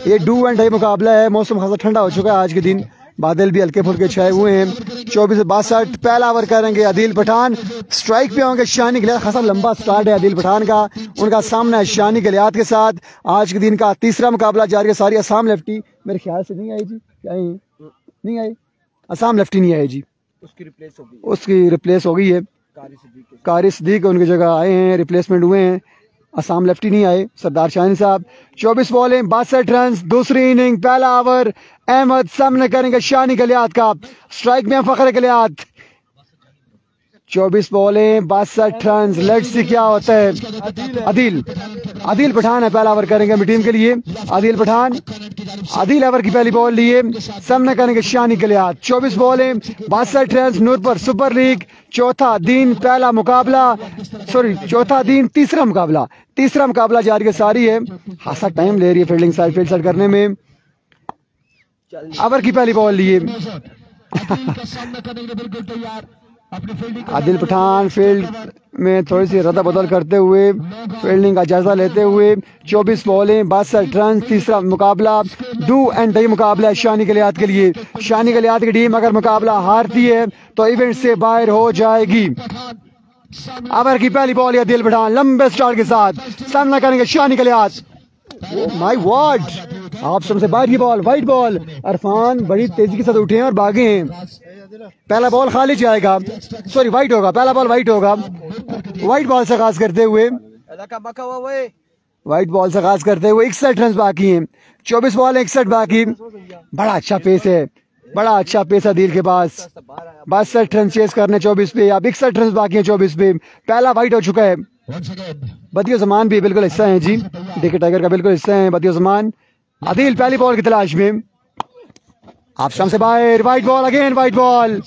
S2: ये डू एंड डाई मुकाबला है। मौसम खासा ठंडा हो चुका है आज के दिन, बादल भी हल्के फुल्के छाए हुए हैं। 24 से 62 पहला ओवर करेंगे आदिल पठान। स्ट्राइक पे होंगे शानी गलियात। खासा लंबा स्टार्ट है आदिल पठान का, उनका सामना है शानी गलियात के साथ। आज के दिन का तीसरा मुकाबला जारी है। सारी असम लेफ्टी मेरे ख्याल से नहीं आई जी, क्या नहीं आई, असम लेफ्टी नहीं आई जी, उसकी रिप्लेस हो गई है। कारी सिद्दीक उनकी जगह आए हैं, रिप्लेसमेंट हुए हैं, असम लेफ्टी नहीं आए, सरदार शाहीन साहब। 24 बॉलें 62 रन। दूसरी इनिंग पहला ओवर अहमद सामने करेंगे शानी गलियात का। स्ट्राइक में फखर गलियात। 24 बॉलें 62 रन। लेट्स सी क्या होता है। आदिल पठान है पहला ओवर करेंगे अपनी टीम के लिए। आदिल पठान आदिल ओवर की पहली बॉल लिए, सामने करेंगे शानी गलियात। 24 बॉलें 62 रन। नूरपुर सुपर लीग चौथा दिन पहला मुकाबला, सॉरी चौथा दिन तीसरा मुकाबला जारी है। सारी है, खासा टाइम ले रही है फील्डिंग साइड फील्ड साइड करने में। ओवर की पहली बॉल लिए आदिल पठान फील्ड में थोड़ी सी रद्दा बदल करते हुए फील्डिंग का जायजा लेते हुए। 24 बॉलें 62 रन। तीसरा मुकाबला डू एंड डाई मुकाबला है शानी गलियात के लिए। शानी गलियात की टीम अगर मुकाबला हारती है तो इवेंट से बाहर हो जाएगी। ओवर की पहली बॉल है आदिल पठान लंबे स्टार्ट के साथ, सामना करेंगे शानी गलियात। माय गॉड, आप सबसे बाहर की बॉल, वाइट बॉल। इरफान बड़ी तेजी के साथ उठे हैं और भागे हैं। पहला बॉल खाली जाएगा, सॉरी वाइट होगा, पहला बॉल वाइट होगा। वाइट बॉल से आगाज करते हुए 61 रन बाकी हैं। 24 बॉल 61 बाकी। बड़ा अच्छा पेस है, बड़ा अच्छा पेस है दिल के पास। 62 रन चेस करने 24 पे, अब 61 रन बाकी हैं 24 पे। पहला वाइट हो चुका है। बदियो जमान भी बिल्कुल हिस्सा है जी, देखिए टाइगर का बिल्कुल हिस्सा है बदियो जमान। आदिल पहली बॉल की तलाश में, आप से बाहर। White ball, again white ball,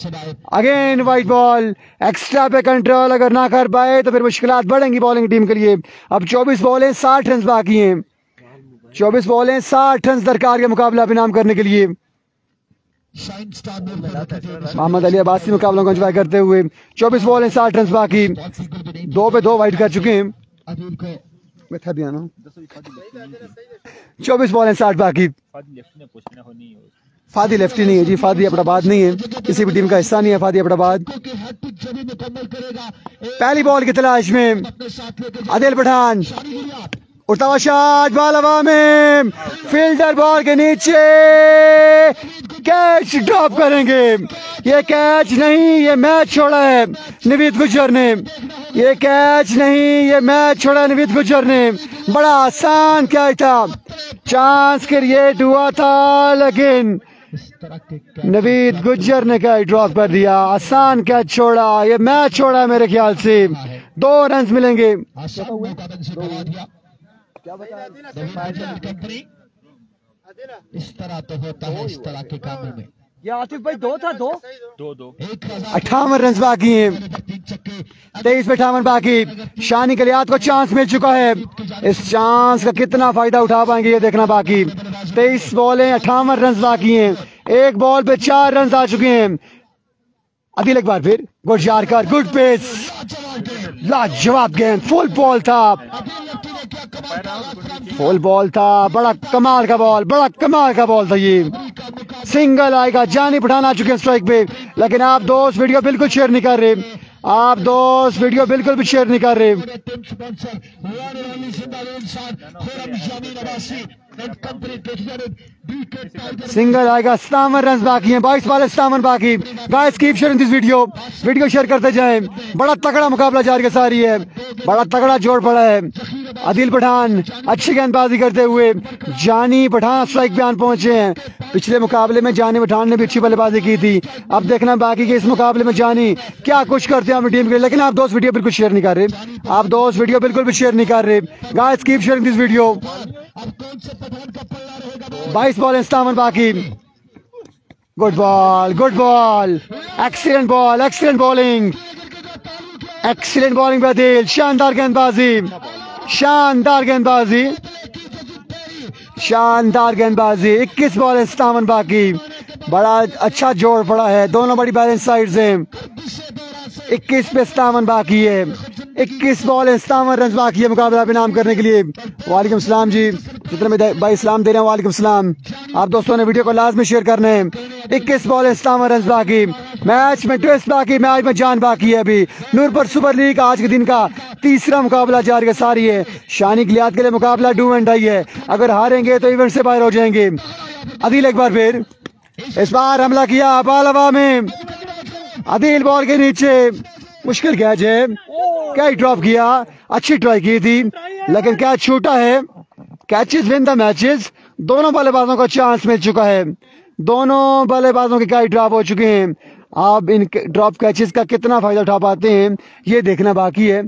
S2: again white ball. Extra पे कंट्रोल अगर ना कर पाए तो फिर मुश्किलात बढ़ेंगी बॉलिंग टीम के लिए। अब 24 बॉलें 60 रन बाकी हैं। 24 बॉलें 60 रन दरकार के मुकाबला इनाम करने के लिए। मोहम्मद अली अब्बासी मुकाबलों को एंजॉय करते हुए। 24 बॉलें 60 रन बाकी। 2 पे 2 वाइट कर चुके हैं। 24 बॉलें 60 बाकी। फादी लेफ्टी नहीं है जी, फादी अपनाबाद नहीं है, किसी भी टीम का हिस्सा नहीं है फादी अपनाबाद। पहली बॉल की तलाश में आदिल पठान, उड़ता हुआ शॉट, बॉल हवा में, फील्डर बॉल के नीचे, कैच ड्रॉप करेंगे। ये कैच नहीं, ये मैच छोड़ा है नवीद गुज्जर ने। ये कैच नहीं, ये मैच छोड़ा है नवीद गुज्जर ने। बड़ा आसान कैच था, चांस क्रिएट हुआ था लेकिन नवीद गुज्जर ने कैच ड्रॉप कर दिया। आसान कैच छोड़ा, ये मैच छोड़ा है मेरे ख्याल से। 2 रन मिलेंगे। इस तरह तो होता है इस तरह के कामों में। ये आतिफ भाई 2 था, 2 58 रन बाकी हैं। 23 पे 58 बाकी। शानी गलियात को चांस मिल चुका है, इस चांस का कितना फायदा उठा पाएंगे ये देखना बाकी। 23 बॉलें 58 रन बाकी हैं। एक बॉल पे 4 रन आ चुके हैं। आदिल एक बार फिर गुड यारकर, गुड पेस, लाजवाब गेंद, फुल बॉल था, फुल बॉल था। बड़ा कमाल का बॉल, बड़ा कमाल का बॉल था। ये सिंगल आएगा, जानी पठान आ चुके हैं स्ट्राइक पे। लेकिन आप दोस्त वीडियो बिल्कुल शेयर नहीं कर रहे, आप दोस्त वीडियो बिल्कुल भी शेयर नहीं कर रहे। सिंगल आएगा, 57 रन बाकी हैं, 22 बॉल 57 बाकी। Guys keep sharing this video share करते जाएं। बड़ा तगड़ा मुकाबला जारी सारी है, बड़ा तगड़ा जोड़ पड़ा है। आदिल पठान अच्छी गेंदबाजी करते हुए, जानी पठान स्ट्राइक पे आन पहुंचे हैं। पिछले मुकाबले में जानी पठान ने भी अच्छी बल्लेबाजी की थी। अब देखना बाकी कि इस मुकाबले में जानी क्या कुछ करते हैं अपनी टीम के लिए। लेकिन आप दोस्त वीडियो बिल्कुल शेयर नहीं कर रहे, आप दोस्त वीडियो बिल्कुल भी शेयर नहीं कर रहे। Guys keep sharing this video. 22 ball 57 बाकी। Good ball, excellent bowling, excellent bowling पे आदिल। शानदार गेंदबाजी, शानदार गेंदबाजी। 21 बॉल 57 बाकी। बड़ा अच्छा जोड़ पड़ा है, दोनों बड़ी बैलेंस साइड हैं। 21 पे 57 बाकी है, 21 बॉल 57 रन बाकी है मुकाबला इनाम करने के लिए। वालेकुम सलाम जी, जितने में भाई सलाम दे रहे हैं वालेकुम सलाम। आप दोस्तों ने वीडियो को लाजमी शेयर करने हैं। 21 बॉल 57 रन बाकी। मैच में ट्विस्ट बाकी, मैच में जान बाकी है। अभी नूरपुर सुपर लीग आज के दिन का तीसरा मुकाबला जारी सारी है। शानी गलियात के लिए मुकाबला डू एंड डाई है, अगर हारेंगे तो इवेंट से बाहर हो जाएंगे। आदिल एक बार फिर इस बार हमला किया, बॉल हवा में, आदिल बॉल के नीचे, मुश्किल कैच है, कैच ड्रॉप किया, अच्छी ट्राई की थी लेकिन कैच छूटा है। Catches win the matches. दोनों बल्लेबाजों को चांस मिल चुका है, दोनों बल्लेबाजों के कैच ड्रॉप हो चुके हैं। आप इन ड्रॉप कैचेस का कितना फायदा उठा पाते हैं ये देखना बाकी है।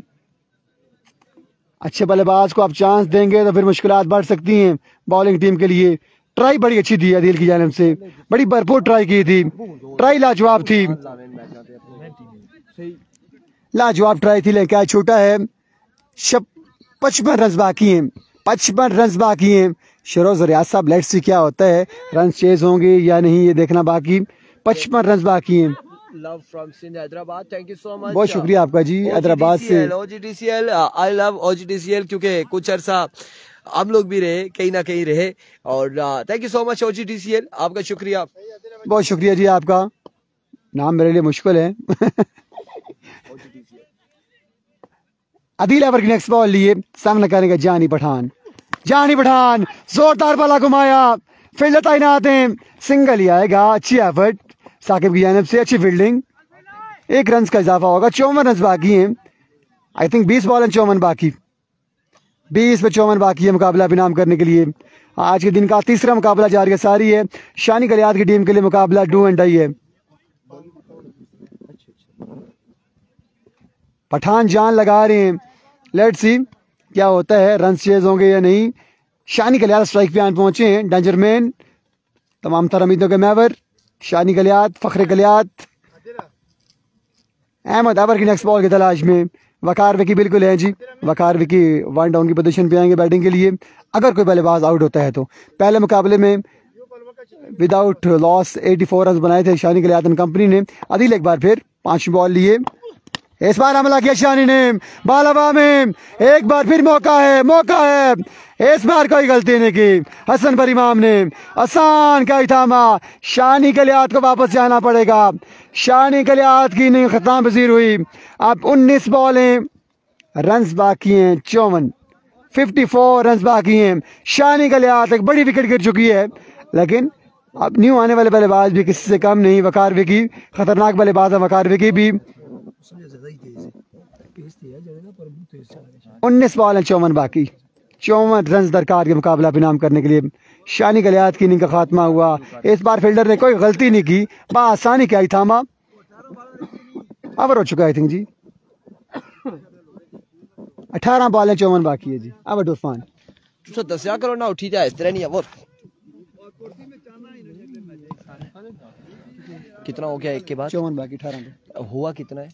S2: अच्छे बल्लेबाज को आप चांस देंगे तो फिर मुश्किलात बढ़ सकती हैं बॉलिंग टीम के लिए। ट्राई बड़ी अच्छी थी आदिल की जानिब से, बड़ी भरपूर ट्राई की थी, ट्राई लाजवाब थी, लाजवाब ट्राई थी, लेकिन कैच छूटा है। 55 रन बाकी हैं, 55 रन बाकी हैं। शरोज रियाज साहब लेट्स सी क्या होता है, रन चेज होंगे या नहीं ये देखना बाकी। 55 रन बाकी हैं।
S1: Love from Sindh Hyderabad, thank you so much,
S2: बहुत शुक्रिया आपका जी हैदराबाद से।
S1: OGTCL, आई लव OGTCL क्योंकि कुछ अरसा हम लोग भी रहे, कहीं ना कहीं रहे। और thank you so much OGTCL, आपका शुक्रिया,
S2: बहुत शुक्रिया जी आपका। नाम मेरे लिए मुश्किल है। आदिल एवर की नेक्स्ट बॉल लिए, सामना करेंगे जानी पठान। जानी पठान जोरदार बाला घुमाया, फील्डर तैनात हैं, सिंगल ही आएगा। अच्छी एफर्ट साकिब की जानिब से, अच्छी फील्डिंग। 1 रन का इजाफा होगा। 54 रन बाकी हैं, आई थिंक 20 बॉल 54 बाकी, 20 पे 54 बाकी है मुकाबला इनाम करने के लिए। आज के दिन का तीसरा मुकाबला जारी सारी है। शानी गलियात की टीम के लिए मुकाबला डू एंड डाई है। पठान जान लगा रहे हैं, लेट्स सी क्या होता है, रन चेज होंगे या नहीं। शानी गलियात स्ट्राइक पे आन पहुंचे हैं, डेंजर मैन, तमाम तर उम्मीदों के मैवर, शानी गलियात, फखरे गलियात, अहमद अबर की नेक्स्ट बॉल की तलाश में। वकार विकी बिल्कुल है जी, वकार विकी 1 डाउन की पोजीशन पे आएंगे बैटिंग के लिए अगर कोई बल्लेबाज आउट होता है तो। पहले मुकाबले में विदाउट लॉस 84 रन बनाए थे शानी गलियात एंड कंपनी ने। आदिल एक बार फिर 5 बॉल लिए, इस बार हमला किया शानी ने, बॉल हवा में, एक बार फिर मौका है, इस बार कोई गलती नहीं की हसन पर इमाम ने, आसान का ही थामा। शानी गलियात को वापस जाना पड़ेगा, शानी गलियात की इनिंग खत्म पजीर हुई। अब 19 बॉलें, रन बाकी हैं 54, 54 रन बाकी हैं। शानी गलियात एक बड़ी विकेट गिर चुकी है, लेकिन अब न्यू आने वाले बल्लेबाज भी किसी से कम नहीं। वकार विकी खतरनाक बल्लेबाज है, वकार विकी भी। 19 बॉल 54 बाकी, 54 रन दरकार के मुकाबला इनाम करने के लिए। शानी गलियात की इनिंग का खात्मा हुआ। इस बार फील्डर ने कोई गलती नहीं की, बआसानी क्या ही थामा। ओवर हो चुका है आई थिंक जी। 18 बॉल 54 बाकी है जी। अब टूफान
S1: तो 10 करो ना, उठी जाए, इस तरह नहीं है वो। कितना हो गया एक के बाद?
S2: 54 बाकी, 18
S1: हुआ कितना है?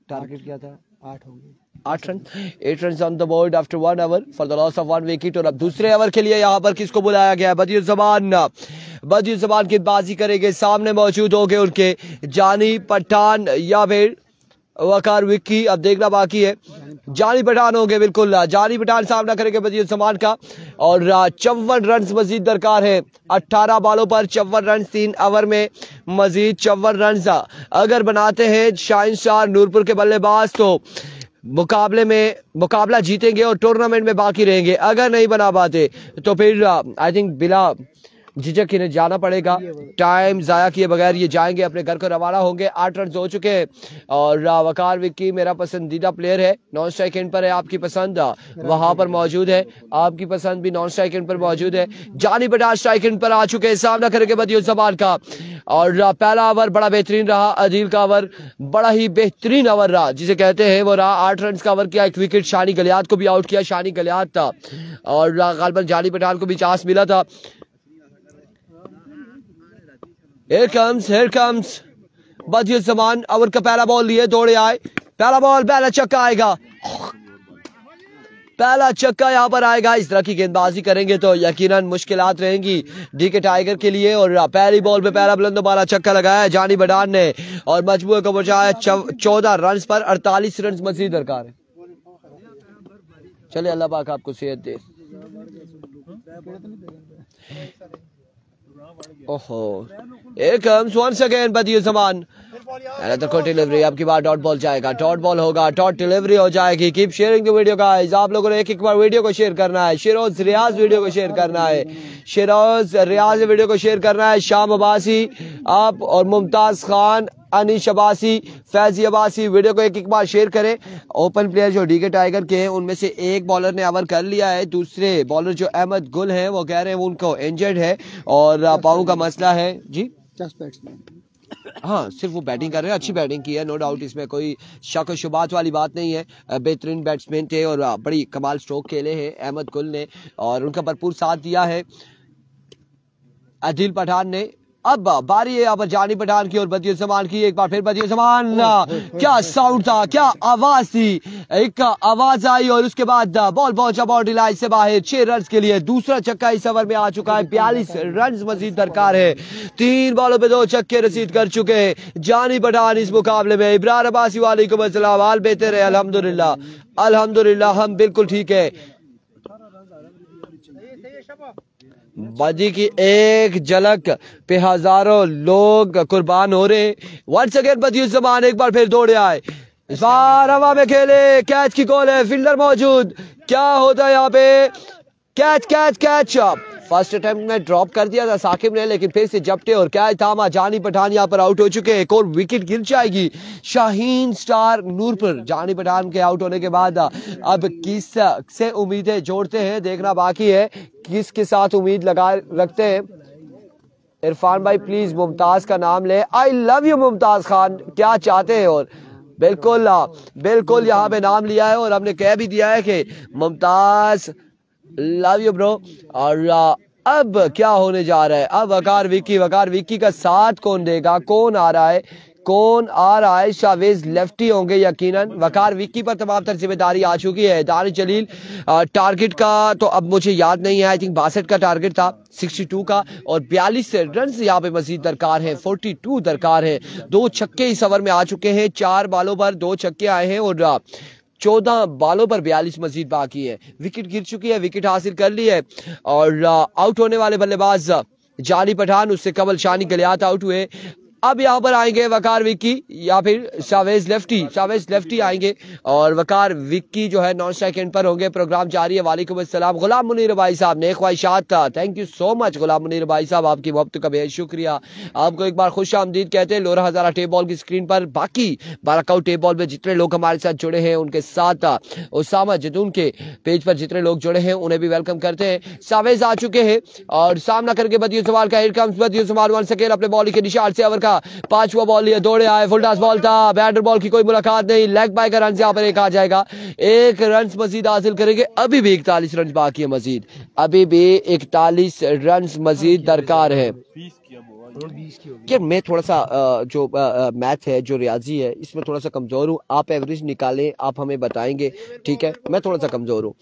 S1: टारगेट क्या था?
S2: 8 हो गए।
S1: 8 run, 8 run on the board after 1 over for the loss of 1 wicket. और अब दूसरे ओवर के लिए यहाँ पर किसको बुलाया गया? बदियुज़्ज़मान गेंदबाजी करेंगे, सामने मौजूद होंगे उनके जानी पठान या फिर वकार विक्की। अब देखना बाकी है, जानी पठान होंगे, बिल्कुल जानी पठान सामना करेंगे बदियुज़्ज़मान का। और 54 रन मजीद दरकार है, 18 बॉलों पर 54 रन, 3 ओवर में मजीद 54 रन अगर बनाते हैं शाहिन शाह नूरपुर के बल्लेबाज तो मुकाबला जीतेंगे और टूर्नामेंट में बाकी रहेंगे। अगर नहीं बना पाते तो फिर आई थिंक बिला झिझक इन्हें जाना पड़ेगा। टाइम जाया किए बगैर ये जाएंगे, अपने घर को रवाना होंगे। 8 रन हो चुके हैं और वकार विक्की मेरा पसंदीदा प्लेयर है। नॉन स्ट्राइक एंड पर है, आपकी पसंद वहां पर मौजूद है, आपकी पसंद भी नॉन स्ट्राइक एंड पर मौजूद है। जानी बटा स्ट्राइक एंड पर आ चुके हैं, सामना करेंगे बदियुज्जमान का। और पहला ओवर बड़ा बेहतरीन रहा, अदील का ओवर बड़ा ही बेहतरीन ओवर रहा, जिसे कहते हैं वो रहा। 8 रन का ओवर किया, एक विकेट शानी गलियात को भी आउट किया। शानी गलियात था और गालिबन जानी पठान को भी चांस मिला था। Here comes बदियुज्जमान। ओवर का पहला बॉल लिए, दौड़े आए, पहला बॉल, पहला छक्का आएगा, पहला छक्का यहाँ पर आएगा। इस तरह की गेंदबाजी करेंगे तो यकीनन मुश्किलात रहेंगी डीके टाइगर के लिए। और पहली बॉल पे पहला बुलंद वाला छक्का लगाया जानी बडान ने और मजबूर को पहुंचाया 14 रन पर। 48 रन मजीद दरकार है। चले, अल्लाह पाक आपको सेहत दे। ओहो, here comes once again बदियुज्जमान। को डिलीवरी, आपकी बार डॉट बॉल जाएगा, डॉट बॉल होगा, डॉट डिलीवरी हो जाएगी। Keep sharing the video guys. आप लोगों ने एक बार वीडियो को शेयर करना है। शिरोज रियाज वीडियो को शेयर करना है, शिरोज रियाज वीडियो को शेयर करना है। शाम अब्बासी आप और मुमताज खान, अनीश अब्बासी, फैजी अब्बासी वीडियो को एक बार शेयर करें। ओपन प्लेयर जो डीके टाइगर के हैं उनमें से एक बॉलर ने ओवर कर लिया है। दूसरे बॉलर जो अहमद गुल हैं वो कह रहे हैं उनको इंजर्ड है और पाँव का मसला है। जी हाँ, सिर्फ वो बैटिंग कर रहे हैं, अच्छी बैटिंग की है, नो डाउट, इसमें कोई शक व शुबात वाली बात नहीं है। बेहतरीन बैट्समैन थे और बड़ी कमाल स्ट्रोक खेले हैं अहमद गुल ने और उनका भरपूर साथ दिया है अदील पठान ने। अब बारी है यहाँ पर जानी पठान की और बदियुज्जमान की। एक बार फिर बदियुज्जमान, क्या साउंड था, क्या आवाज थी, एक आवाज आई और उसके बाद बॉल पहुंचा बाउंड्री लाइन से बाहर। 6 रन के लिए दूसरा छक्का इस ओवर में आ चुका है। 42 रन मजीद दरकार है। 3 बॉलों पे 2 छक्के रसीद कर चुके हैं जानी पठान इस मुकाबले में। इब्रार अब्बासी वालेकुम अस्सलाम, हाल बेहतर है अल्हम्दुलिल्लाह, अल्हम्दुलिल्लाह हम बिल्कुल ठीक है। बदी की एक झलक पे हजारों लोग कुर्बान हो रहे। वंस अगेन बदियुज्जमान एक बार फिर दौड़े आए, इस बार हवा में खेले, कैच की कॉल है, फील्डर मौजूद। क्या होता है यहाँ पे, catch catch catch. First attempt में ड्रॉप कर दिया था साकिब ने, लेकिन फिर से जपटे और क्या थामा। जानी पठान यहाँ पर आउट हो चुके हैं। एक और विकेट गिर जाएगी शाहीन स्टार नूर पर। जानी पठान के आउट होने के बाद अब किस से उम्मीदें जोड़ते हैं देखना बाकी है, किस के साथ उम्मीद लगा रखते हैं। इरफान भाई प्लीज मुमताज का नाम ले। I love you Mumtaz Khan, क्या चाहते हैं। और बिल्कुल बिल्कुल यहाँ पे नाम लिया है और हमने कह भी दिया है कि मुमताज लव यू ब्रो। और अब क्या होने जा रहा है, अब वकार विक्की का साथ कौन देगा, कौन आ रहा है। शावेज लेफ्टी होंगे यकीनन। वकार विक्की पर तमाम तर जिम्मेदारी आ चुकी है। दानिश जलील टारगेट का तो अब मुझे याद नहीं है, आई थिंक 62 का टारगेट था, 62 का, और 42 रन यहाँ पे मजीद दरकार है, 42 दरकार है। 2 छक्के इस ओवर में आ चुके हैं। 4 बॉलों पर 2 छक्के आए हैं और 14 बॉलों पर 42 मजीद बाकी है। विकेट गिर चुकी है, विकेट हासिल कर ली है और आउट होने वाले बल्लेबाज जानी पठान, उससे कबल शानी गलियात आउट हुए। अब यहाँ पर आएंगे वकार विक्की या फिर शावेज लेफ्टी आएंगे और वकार विक्की जो है नॉन स्ट्राइक एंड पर होंगे। प्रोग्राम जारी है। वालेकुम अस्सलाम गुलाम मुनीर भाई साहब ने ख्वाहिशात था, थैंक यू सो मच गुलाम मुनीर भाई साहब, आपकी मोहब्बत का बेहद शुक्रिया। आपको एक बार खुश आमदीद कहते हैं। लोरा हजारा टेप बॉल की स्क्रीन पर, बाकी बाराकाउ टेप बॉल में जितने लोग हमारे साथ जुड़े हैं उनके साथ उसामा जदून के पेज पर जितने लोग जुड़े हैं उन्हें भी वेलकम करते हैं। शावेज आ चुके हैं और सामना करके बदियुज्जमान का। हियर कम्स बदियुज्जमान वंस अगेन अपने बॉलिंग के निशान से। ओवर का 5वां बॉल लिए, दौड़े आए, फुल टॉस बॉल था, बैटर बॉल की कोई मुलाकात नहीं। लेग बाय का रन यहाँ पर एक आ जाएगा, 1 रन मजीद हासिल करेंगे। अभी भी 41 रन बाकी है मजीद, अभी भी 41 रन मजीद दरकार है। कि मैं थोड़ा सा जो मैथ है, जो रियाजी है, इसमें थोड़ा सा कमजोर हूँ। आप एवरेज निकालें, आप हमें बताएंगे, ठीक है। मैं थोड़ा सा कमजोर हूँ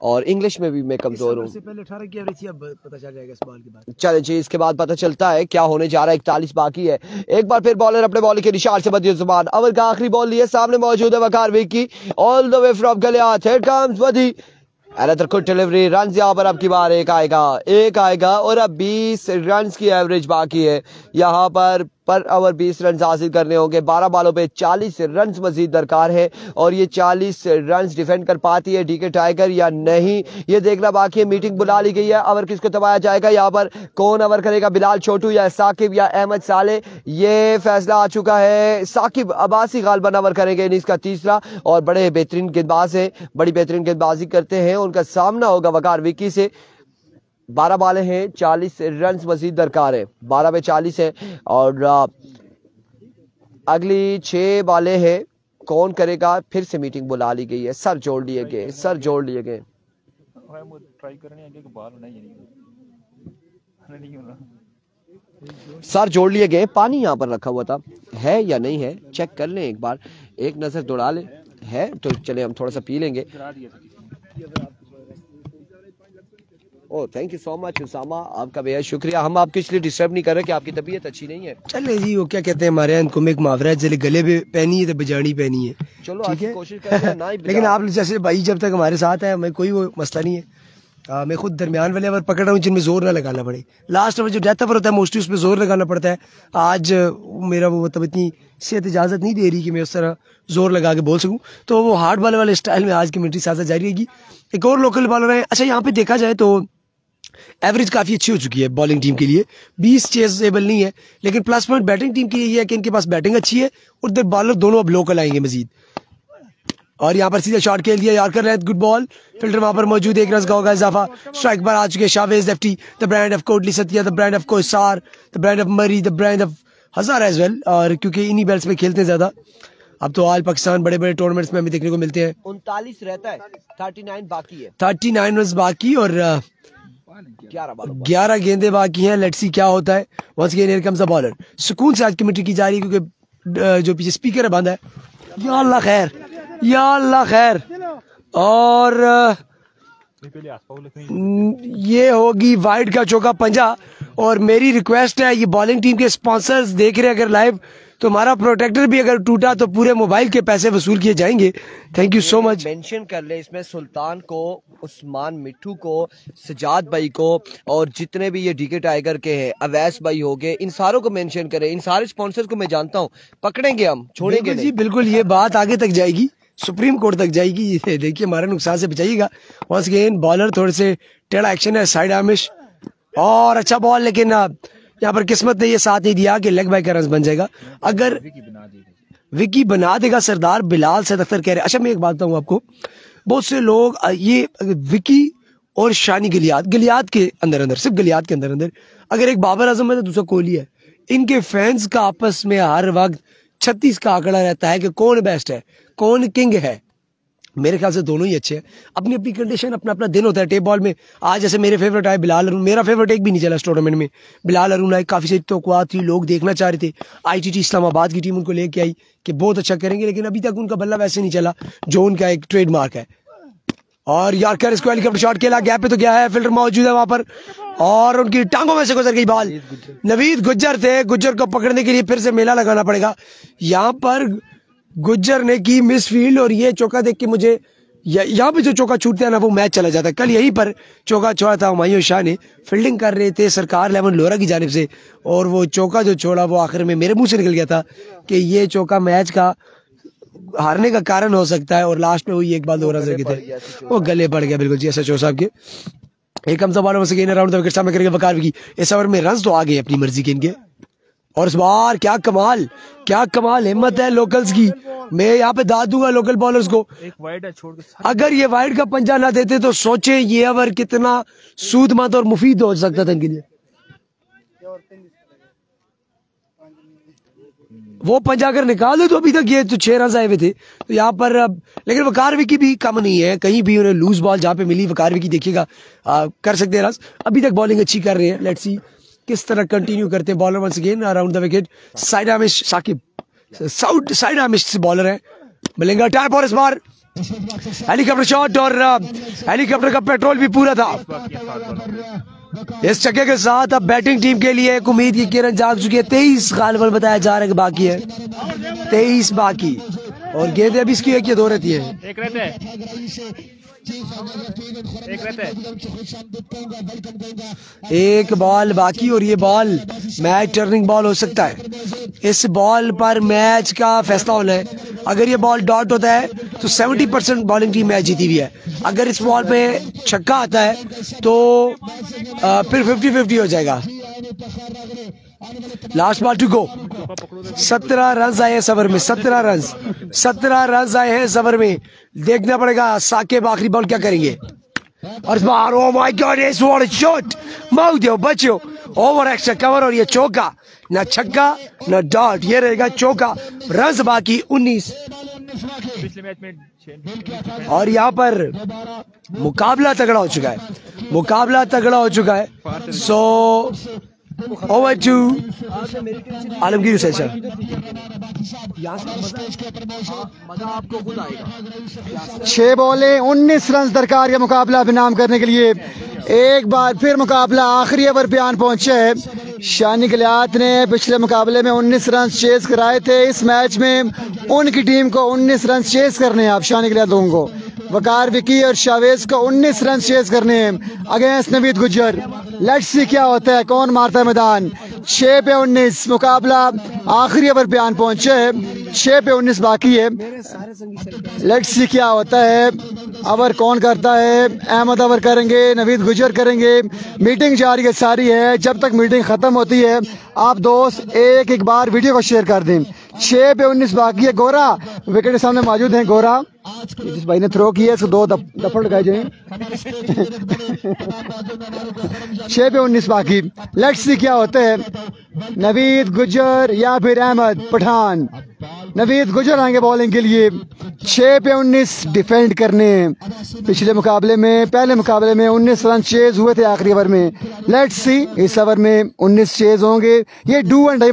S1: और इंग्लिश में भी मैं कमजोर हूँ।
S4: पहले 18 की एवरेज थी, अब पता चल जाएगा इस बॉल के बाद।
S1: चले जी, इसके बाद पता चलता है क्या होने जा रहा है। 41 बाकी है। एक बार फिर बॉलर अपने बॉलिंग के निशान से बदियुज्जमान। ओवर का आखिरी बॉल लिए, सामने मौजूद है Waqar Vicky all the way from Galiyat. Here comes Badi, another good delivery. Run यहाँ पर अब की बार एक आएगा और अब 20 रन की एवरेज बाकी है। यहाँ पर पर ओवर 20 रन हासिल करने होंगे। 12 बॉलों पे 40 रन मजीद दरकार है और ये 40 रन डिफेंड कर पाती है डीके टाइगर या नहीं, ये देखना बाकी है। मीटिंग बुला ली गई है, ओवर किसको दबाया जाएगा, यहाँ पर कौन ओवर करेगा, बिलाल छोटू या साकिब या अहमद साले, ये फैसला आ चुका है। साकिब अब्बासी गालिबन ओवर करेंगे इनिंग्स का तीसरा और बड़े बेहतरीन गेंदबाज है, बड़ी बेहतरीन गेंदबाजी करते हैं। उनका सामना होगा वकार विकी से। 12 बॉलें हैं, 40 रन मजीद दरकार है, 12 पे 40 है और अगली 6 बॉलें हैं, कौन करेगा, फिर से मीटिंग बुला ली गई है। सर जोड़ लिए गए, सर जोड़ लिए गए। सर जोड़ लिए गए। पानी यहाँ पर रखा हुआ था, है या नहीं है चेक कर लें एक बार, एक नजर दौड़ा लें, है तो चले हम थोड़ा सा पी लेंगे। Oh thank you so much Usama, आपका बेहद शुक्रिया। हम आपको इसलिए डिस्टर्ब नहीं कर रहे कि आपकी तबीयत अच्छी नहीं है।
S4: चले जी, वो क्या कहते हैं हमारे यहाँ इनको में एक मुहावरा है, जले गले पे पहनी है तो बजानी पहनी है।
S1: चलो ठीक है, कोशिश करें ना ही
S4: लेकिन आप जैसे भाई जब तक हमारे साथ है हमें कोई वो मसला नहीं है। मैं खुद दरमियान वाले ओवर पकड़ रहा हूँ जिनमें जोर ना लगाना पड़े। लास्ट ओवर जो डेथ ओवर होता है मोस्टली उसमें जोर लगाना पड़ता है। आज मेरा वो मतलब इतनी सेहत इजाजत नहीं दे रही कि मैं उस तरह जोर लगा के बोल सकूं, तो वो हार्ड बॉल वाले स्टाइल में आज की मिलिट्री साथ जारी रहेगी। एक और लोकल बॉलर है। अच्छा, यहाँ पे देखा जाए तो एवरेज काफी अच्छी हो चुकी है बॉलिंग टीम के लिए, 20 चेजेबल नहीं है, लेकिन प्लस पॉइंट बैटिंग टीम की ये है कि इनके पास बैटिंग अच्छी है और उधर बॉलर दोनों अब लोकल आएंगे मजीद। और यहाँ पर सीधा शॉट खेल दिया yorker length, good ball, fielder वहां पर मौजूद, 1 रन का होगा इजाफा। स्ट्राइक पर आ चुके Shavez lefty, the brand of Kotli Sattian, the brand of Kosar, the brand of Murree, the brand of Hazara as well. और क्योंकि इन्हीं बेल्ट्स में खेलते हैं ज्यादा, अब तो ऑल पाकिस्तान बड़े बड़े टूर्नामेंट्स में हमें देखने को मिलते हैं।
S1: 39 रहता है, 39 बाकी है,
S4: 39 रन बाकी और 11 गेंदे बाकी हैं। लेट्स सी क्या होता है। Once again here comes the bowler. सुकून से आज की मिट्टी की जा रही है क्योंकि जो पीछे स्पीकर है बंद है। या अल्लाह खैर, या अल्लाह खैर। और ये होगी वाइड का चौका पंजा। और मेरी रिक्वेस्ट है, ये बॉलिंग टीम के स्पॉन्सर्स देख रहे हैं अगर लाइव, तो हमारा प्रोटेक्टर भी अगर टूटा तो पूरे मोबाइल के पैसे वसूल किए जाएंगे। Thank you so much.
S1: Mention कर ले इसमें सुल्तान को, उस्मान मिट्टू को, सजाद भाई को और जितने भी ये डीके टाइगर के हैं, अवैस भाई हो गए, इन सारों को मेंशन करें। इन सारे स्पॉन्सर्स को मैं जानता हूँ, पकड़ेंगे हम, छोड़ेंगे
S4: जी बिल्कुल। ये बात आगे तक जाएगी, सुप्रीम कोर्ट तक जाएगी। ये देखिए हमारे नुकसान से बचाइएगा। वंस अगेन बॉलर थोड़े से टेढ़ा एक्शन है, साइड आमिश और अच्छा बॉल, लेकिन यहाँ पर किस्मत ने ये साथ नहीं दिया कि लेग बाय का रन बन जाएगा। अगर विकी बना देगा सरदार बिलाल सैयद अख्तर कह रहे। अच्छा मैं एक बात बताऊँ आपको, बहुत से लोग ये विकी और शानी गलियात के अंदर सिर्फ गलियात के अंदर अगर एक बाबर आजम है तो दूसरा कोहली है, इनके फैंस का आपस में हर वक्त 36 का आंकड़ा रहता है कि कौन बेस्ट है, कौन किंग है। मेरे ख्याल से दोनों ही अच्छे हैं, अपनी अपनी कंडीशन, अपना अपना दिन होता है। टेप बॉल में आज जैसे मेरे फेवरेट आए बिलाल अरुण, मेरा फेवरेट एक भी नहीं चला इस टूर्नामेंट में। बिलाल अरुण आए, काफी सारी तवक्कुआत थी, लोग देखना चाह रहे थे। ITT इस्लामाबाद की टीम उनको लेके आई कि बहुत अच्छा करेंगे, लेकिन अभी तक उनका बल्ला वैसे नहीं चला जो उनका एक ट्रेडमार्क है। और यार्कर इसको हेलीकॉप्टर शॉट खेला, गैप पे तो गया है, फील्डर मौजूद है वहां पर और उनकी टांगों में से गुजर गई बॉल। नवीद गुज्जर थे, गुज्जर को पकड़ने के लिए फिर से मेला लगाना पड़ेगा। यहाँ पर गुज्जर ने की मिस फील्ड और ये चौका देख के मुझे यहाँ पे जो चौका छूटता है ना वो मैच चला जाता है। कल यहीं पर चौका छोड़ा था, हुमायूं शाह ने फील्डिंग कर रहे थे सरकार लेमन लोरा की जानिब से, और वो चौका जो छोड़ा वो आखिर में मेरे मुंह से निकल गया था कि ये चौका मैच का हारने का कारण हो सकता है। और लास्ट में वही एक बाल 2 रन के थे, वो गले पड़ गया बिल्कुल जी SHO साहब के। एक कम सवाल अराउंड द विकेट सामने करेंगे वकार विकी। इस ओवर में रन तो आ गए अपनी मर्जी के इनके, और इस बार क्या कमाल हिम्मत है लोकल्स की। मैं यहाँ पे दाद दूंगा लोकल बॉलर्स को, एक वाइड है छोड़ के, अगर ये वाइड का पंजा ना देते तो सोचे ये ओवर कितना सूदमंद और मुफीद हो सकता था इनके लिए। वो पंजा अगर निकाल दे तो अभी तक ये तो 6 रन आए हुए थे। तो यहाँ पर अब लेकिन वकार विकी भी कम नहीं है, कहीं भी उन्हें लूज बॉल जहाँ पे मिली वकार विकी देखिएगा कर सकते हैं रन। अभी तक बॉलिंग अच्छी कर रहे हैं, लेट्स सी किस तरह कंटिन्यू करते हैं। Bowler once again around the wicket, side Amish Saqib, side Amish bowler है, मिलेंगे टैप और इस बार हेलीकॉप्टर शॉट और हेलीकॉप्टर का पेट्रोल भी पूरा था। इस चक्के के साथ अब बैटिंग टीम के लिए एक उम्मीद की किरण जाग चुकी है। 23 गालिबन बताया जा रहा है कि बाकी है, 23 बाकी, और गेंदें अभी इसकी एक या 2 रहती है। एक बॉल बाकी और ये बॉल मैच टर्निंग बॉल हो सकता है। इस बॉल पर मैच का फैसला होना है। अगर ये बॉल डॉट होता है तो 70% बॉलिंग टीम मैच जीती हुई है। अगर इस बॉल पे छक्का आता है तो फिर 50-50 हो जाएगा। Last ball to go. 17 run आए हैं इस ओवर में। 17 रन आए हैं इस ओवर में। देखना पड़ेगा साकिब आखिरी बॉल क्या करेंगे। और इस बार ओह माय गॉड इस व्हाट अ शॉट। मार दियो बच्चों। ओवर एक्स्ट्रा कवर और ये चौका। ना छक्का ना डॉट, ये रहेगा चौका। रन बाकी 19।
S5: पिछले मैच में
S4: और यहाँ पर मुकाबला तगड़ा हो चुका है। So over to Alamgir Hussain साहब।
S1: मजा आपको खुद आएगा।
S2: 6 बॉलें 19 रन दरकार का मुकाबला अभिनाम करने के लिए एक बार फिर मुकाबला आखिरी ओवर पे आन पहुंचे है। शानी गलियात ने पिछले मुकाबले में 19 रन चेस कराए थे। इस मैच में उनकी टीम को 19 रन चेस करने हैं। आप शानी गलियात लोगों को वकार विकी और शावेज को 19 रन चेस करने हैं against Naveed Gujjar. Let's see क्या होता है, कौन मारता है मैदान। 6 पे 19 मुकाबला आखिरी ओवर पे आन पहुंचे है। 6 पे 19 बाकी है। लेट्स सी क्या होता है। ओवर कौन करता है। अहमद ओवर करेंगे, नवीद गुज्जर करेंगे। मीटिंग जारी है सारी है। जब तक मीटिंग खत्म होती है आप दोस्त एक बार वीडियो को शेयर कर दें। 6 पे 19 बाकी है। गोरा विकेट के सामने मौजूद है। गोरा जिस भाई ने थ्रो किया इसको 2 दफड़ लगाए जाए। 6 पे 19 बाकी। लेट्स सी क्या होता है। नवीद गुज्जर या फिर अहमद पठान। नवीद गुज्जर आएंगे बॉलिंग के लिए। 6 पे 19 डिफेंड करने। पिछले मुकाबले में पहले मुकाबले में 19 रन चेज हुए थे आखिरी ओवर में। लेट्स सी इस ओवर में 19 चेज होंगे। ये डू एंड डाई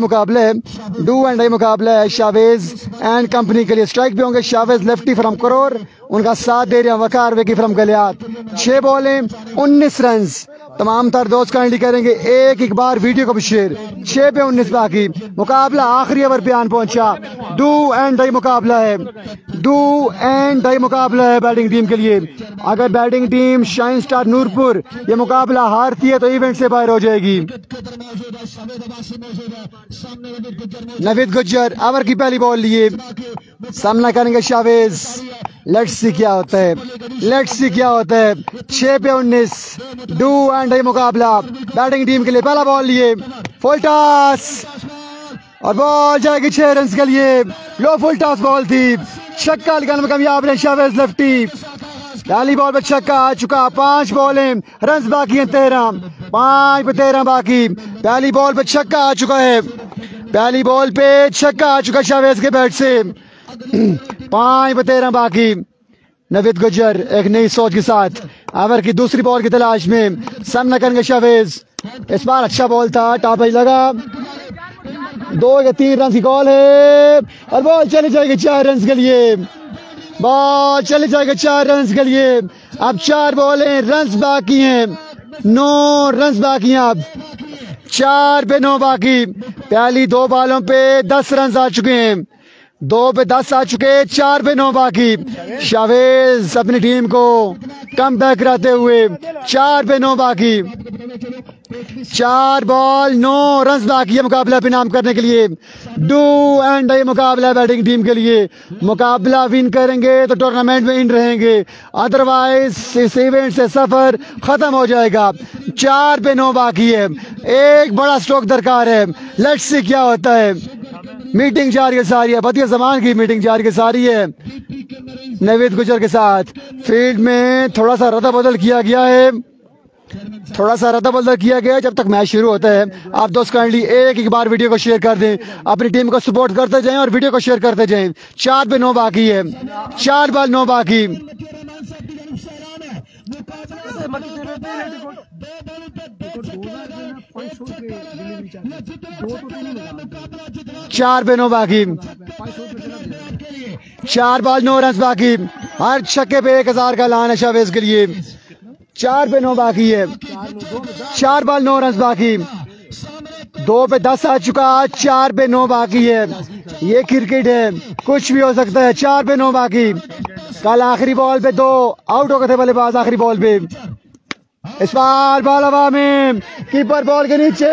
S2: मुकाबला है। शावेज एंड कंपनी के लिए स्ट्राइक पे होंगे शावेज लेफ्टी फ्रॉम करोर। उनका साथ दे रहे हैं वकार विकी फ्रॉम गलियात। 6 बॉलें 19 रन। तमाम तर दोस्त काइंडली करेंगे एक बार वीडियो को भी शेयर। 6 पे 19 बाकी। मुकाबला आखिरी ओवर पे आन पहुंचा। डू एंड डाई मुकाबला है बैटिंग टीम के लिए। अगर batting team shine star Noorpur ये मुकाबला हारती है तो इवेंट से बाहर हो जाएगी। नवीद गुज्जर ओवर की पहली बॉल लिए सामना करेंगे शावेज। लेट्स सी क्या होता है। 6 पे 19 डू एंड डाई मुकाबला बैटिंग टीम के लिए। पहला बॉल लिए फुल टॉस और बॉल जाएगी 6 रन के लिए। लो फुल टॉस बॉल थी। छक्का लगाने में कामयाब रहे शावेज लेफ्टी। पहली बॉल पे छक्का आ चुका। 5 बॉलें रन बाकी हैं 13। 5 पे 13 बाकी। पहली बॉल पे छक्का आ चुका शावेज के बैट से। 5 पे 13 बाकी। नवीद गुज्जर एक नई सोच के साथ ओवर की दूसरी बॉल की तलाश में सामना करेंगे शावेज। इस बार अच्छा बॉल था, टॉप एज लगा। 2 या 3 रन की कॉल है और बॉल चली जाएगी 4 रन के लिए। अब 4 बॉलें रन बाकी हैं। 9 रन बाकी हैं। अब 4 पे 9 बाकी। पहली 2 बॉलों पे 10 रन आ चुके हैं। 2 पे 10 आ चुके। 4 पे 9 बाकी। शावेज अपनी टीम को कम बैक कराते हुए 4 पे 9 बाकी। 4 बॉल 9 रन बाकी है मुकाबला इनाम करने के लिए। डू एंड डाई मुकाबला बैटिंग टीम के लिए। मुकाबला विन करेंगे तो टूर्नामेंट में इन रहेंगे, अदरवाइज इस इवेंट से सफर खत्म हो जाएगा। 4 पे 9 बाकी है। एक बड़ा स्ट्रोक दरकार है। लेट्स सी क्या होता है। मीटिंग जारी सारी है। बदिया जमान की मीटिंग जारी सारी है नवीद गुज्जर के साथ। फील्ड में थोड़ा सा रद्दा बदल किया गया है। जब तक मैच शुरू होता है आप दोस्त काइंडली एक बार वीडियो को शेयर कर दें। अपनी टीम को सपोर्ट करते जाएं और वीडियो को शेयर करते जाएं। 4 पे 9 बाकी है। 4 बॉल 9 बाकी। चार पे 9 बाकी। 4 बॉल 9 रन बाकी। हर छक्के पे 1000 का ऐलान है शावेज के लिए। 4 पे 9 बाकी है। 4 बॉल 9 रन बाकी। 2 पे 10 आ चुका, 4 पे 9 बाकी है। ये क्रिकेट है, कुछ भी हो सकता है। 4 पे 9 बाकी। कल आखिरी बॉल पे 2 आउट हो गए थे बल्लेबाज आखिरी बॉल पे। इस बार बॉल हवा में, कीपर बॉल के नीचे,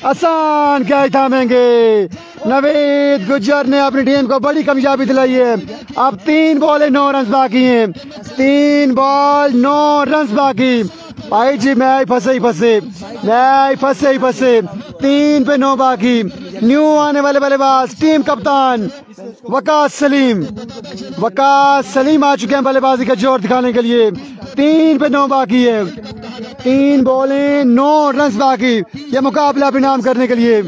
S2: आसान कैच थामेंगे। नवीद गुज्जर ने अपनी टीम को बड़ी कामयाबी दिलाई है। अब 3 बॉल 9 रन बाकी हैं। 3 बॉल 9 रन बाकी। भाई जी मैच फंसे ही फंसे, मैच फंसे ही फंसे। 3 पे 9 बाकी। न्यू आने वाले बल्लेबाज टीम कप्तान वकास सलीम। वकास सलीम आ चुके हैं बल्लेबाजी का जोर दिखाने के लिए। 3 पे 9 बाकी है। 3 बॉलें 9 रन बाकी। यह मुकाबला भी नाम करने के लिए।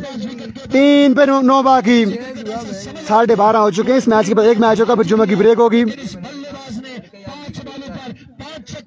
S2: 3 पे 9 बाकी। 12:30 हो चुके हैं। इस मैच के बाद एक मैच होगा, फिर जुम्मे की ब्रेक होगी।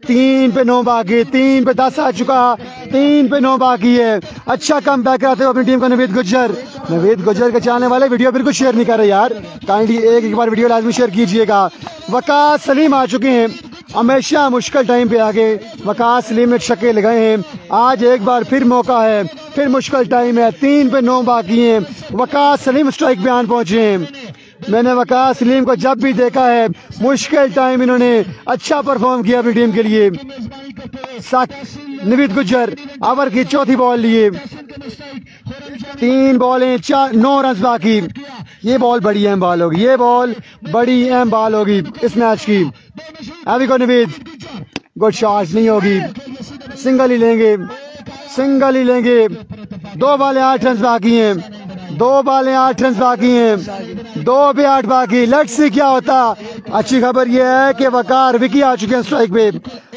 S2: 3 पे 9 बाकी। 3 पे 10 आ चुका। 3 पे 9 बाकी है। अच्छा कम बैक कराते हुए अपनी टीम का नवीद गुज्जर। नवीद गुज्जर के चाहने वाले वीडियो बिल्कुल शेयर नहीं कर रहे यार, काइंडली एक बार वीडियो लाजमी शेयर कीजिएगा। वकास सलीम आ चुके हैं। हमेशा मुश्किल टाइम पे आगे वकास सलीम ने छक्के लगाए हैं। आज एक बार फिर मौका है, फिर मुश्किल टाइम है। 3 पे 9 बाकी हैं। वकास सलीम स्ट्राइक पे आन पहुंचे हैं। मैंने वकास सलीम को जब भी देखा है मुश्किल टाइम इन्होंने अच्छा परफॉर्म किया अपनी टीम के लिए। नवीद गुज्जर ओवर की चौथी बॉल लिए। 3 बॉलें 9 रन बाकी। ये बॉल बड़ी अहम बॉल होगी, ये बॉल बड़ी अहम बॉल होगी इस मैच की। अभी को नवीद गुड शॉट नहीं होगी, सिंगल ही लेंगे, सिंगल ही लेंगे। 2 बॉलें 8 रन बाकी हैं। 2 बॉलें 8 रन बाकी हैं। 2 पे 8 बाकी। लेट्स सी क्या होता। अच्छी खबर यह है कि वकार विकी आ चुके हैं स्ट्राइक पे।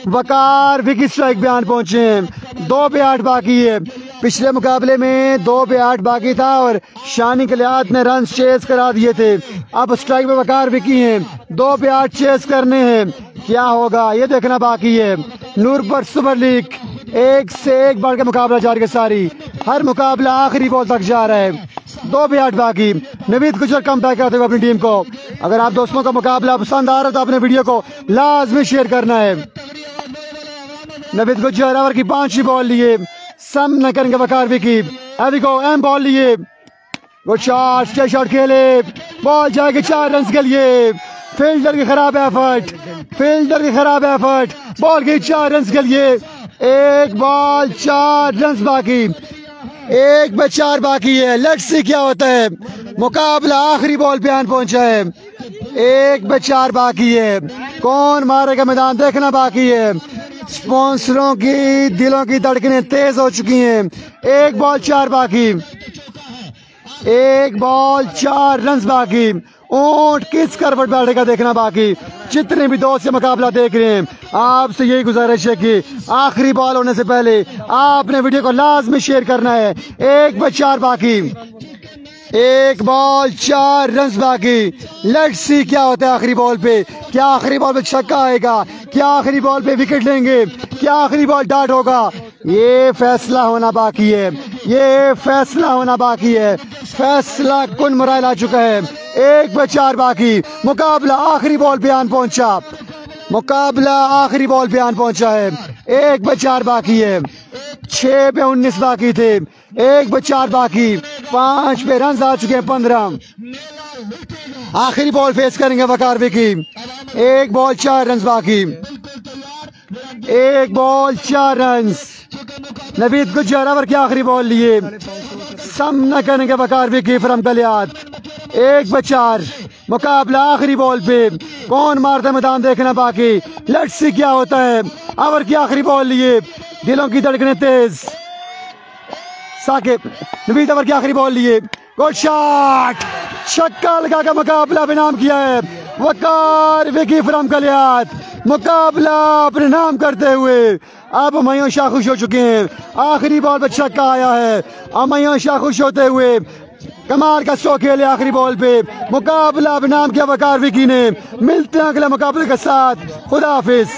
S2: वकार विकी स्ट्राइक पे आन पहुंचे हैं। 2 पे 8 बाकी है। पिछले मुकाबले में 2 पे 8 बाकी था और शानी कलियात ने रन चेस करा दिए थे। अब स्ट्राइक पे वकार विकी हैं। 2 पे 8 चेस करने हैं। क्या होगा ये देखना बाकी है। नूरपुर सुपर लीग एक से एक बढ़ के मुकाबला जारी है सारी। हर मुकाबला आखिरी बॉल तक जा रहा है। 2 पे 8 बाकी। नवीद गुज्जर कम बैक करते हुए अपनी टीम को। अगर आप दोस्तों का मुकाबला पसंद आ रहा है तो अपने वीडियो को लाजमी शेयर करना है। नवीद गुज्जर ओवर की 5वीं बॉल लिए, सामना करेंगे वकार विकी। अभी को एम बॉल लिए, गुड शॉट, स्टे शॉट खेले, बॉल जाएगी 4 रन के लिए। फील्डर की खराब एफर्ट, फील्डर की खराब एफर्ट। बॉल गई 4 रन के लिए। 1 बॉल 4 रन बाकी। 1 पे 4 बाकी है। लेट्स सी क्या होता है। मुकाबला आखिरी बॉल पे आन पहुंचा है। 1 पे 4 बाकी है। कौन मारेगा मैदान देखना बाकी है। स्पॉन्सरों की दिलों की धड़कनें तेज हो चुकी हैं। 1 बॉल 4 बाकी। 1 बॉल 4 रन बाकी। ऊंट किस करवट बैठेगा देखना बाकी। जितने भी दोस्त से मुकाबला देख रहे हैं आपसे यही गुजारिश है कि आखिरी बॉल होने से पहले आपने वीडियो को लाजमी शेयर करना है। 1 पे 4 बाकी। 1 बॉल 4 रन बाकी। लेट्स सी क्या होता है आखिरी बॉल पे। क्या आखिरी बॉल पे छक्का आएगा, क्या आखिरी बॉल पे विकेट लेंगे, क्या आखिरी बॉल डॉट होगा। ये फैसला होना बाकी है, ये फैसला होना बाकी है। फैसला कुन मुराइल आ चुका है। 1 पे 4 बाकी। मुकाबला आखिरी बॉल पे आन पहुंचा। मुकाबला आखिरी बॉल पे आन पहुंचा है। 1 पे 4 बाकी है। 6 पे 19 बाकी थे। 1 पे 4 बाकी। 5 पे रन आ चुके हैं 15। आखिरी बॉल फेस करेंगे वकार विकी। 1 बॉल 4 रन बाकी। 1 ball 4 run. Naveed Gujjar over की आखिरी बॉल लिए, सामना करेंगे वकार विकी फ्रॉम कलियात। 1 पे 4। मुकाबला आखिरी बॉल पे। कौन मारता मैदान देखना बाकी। लेट्स सी क्या होता है। ओवर की आखिरी बॉल लिए, दिलों की धड़कनें तेज। साकिब नवीद ओवर की आखिरी बॉल लिए, गुड शॉट, छक्का लगा कर मुकाबला बेनाम किया है वकार विकी फ्रॉम कलियात। मुकाबला अपने नाम करते हुए अब मयूं शाह खुश हो चुके हैं। आखिरी बॉल पर छक्का आया है। अब मयूं शाह खुश होते हुए कमाल का स्ट्रोक खेले आखिरी बॉल पे। मुकाबला बेनाम किया वकार विकी ने। मिलते हैं अगले मुकाबले के साथ। खुदा हाफिज।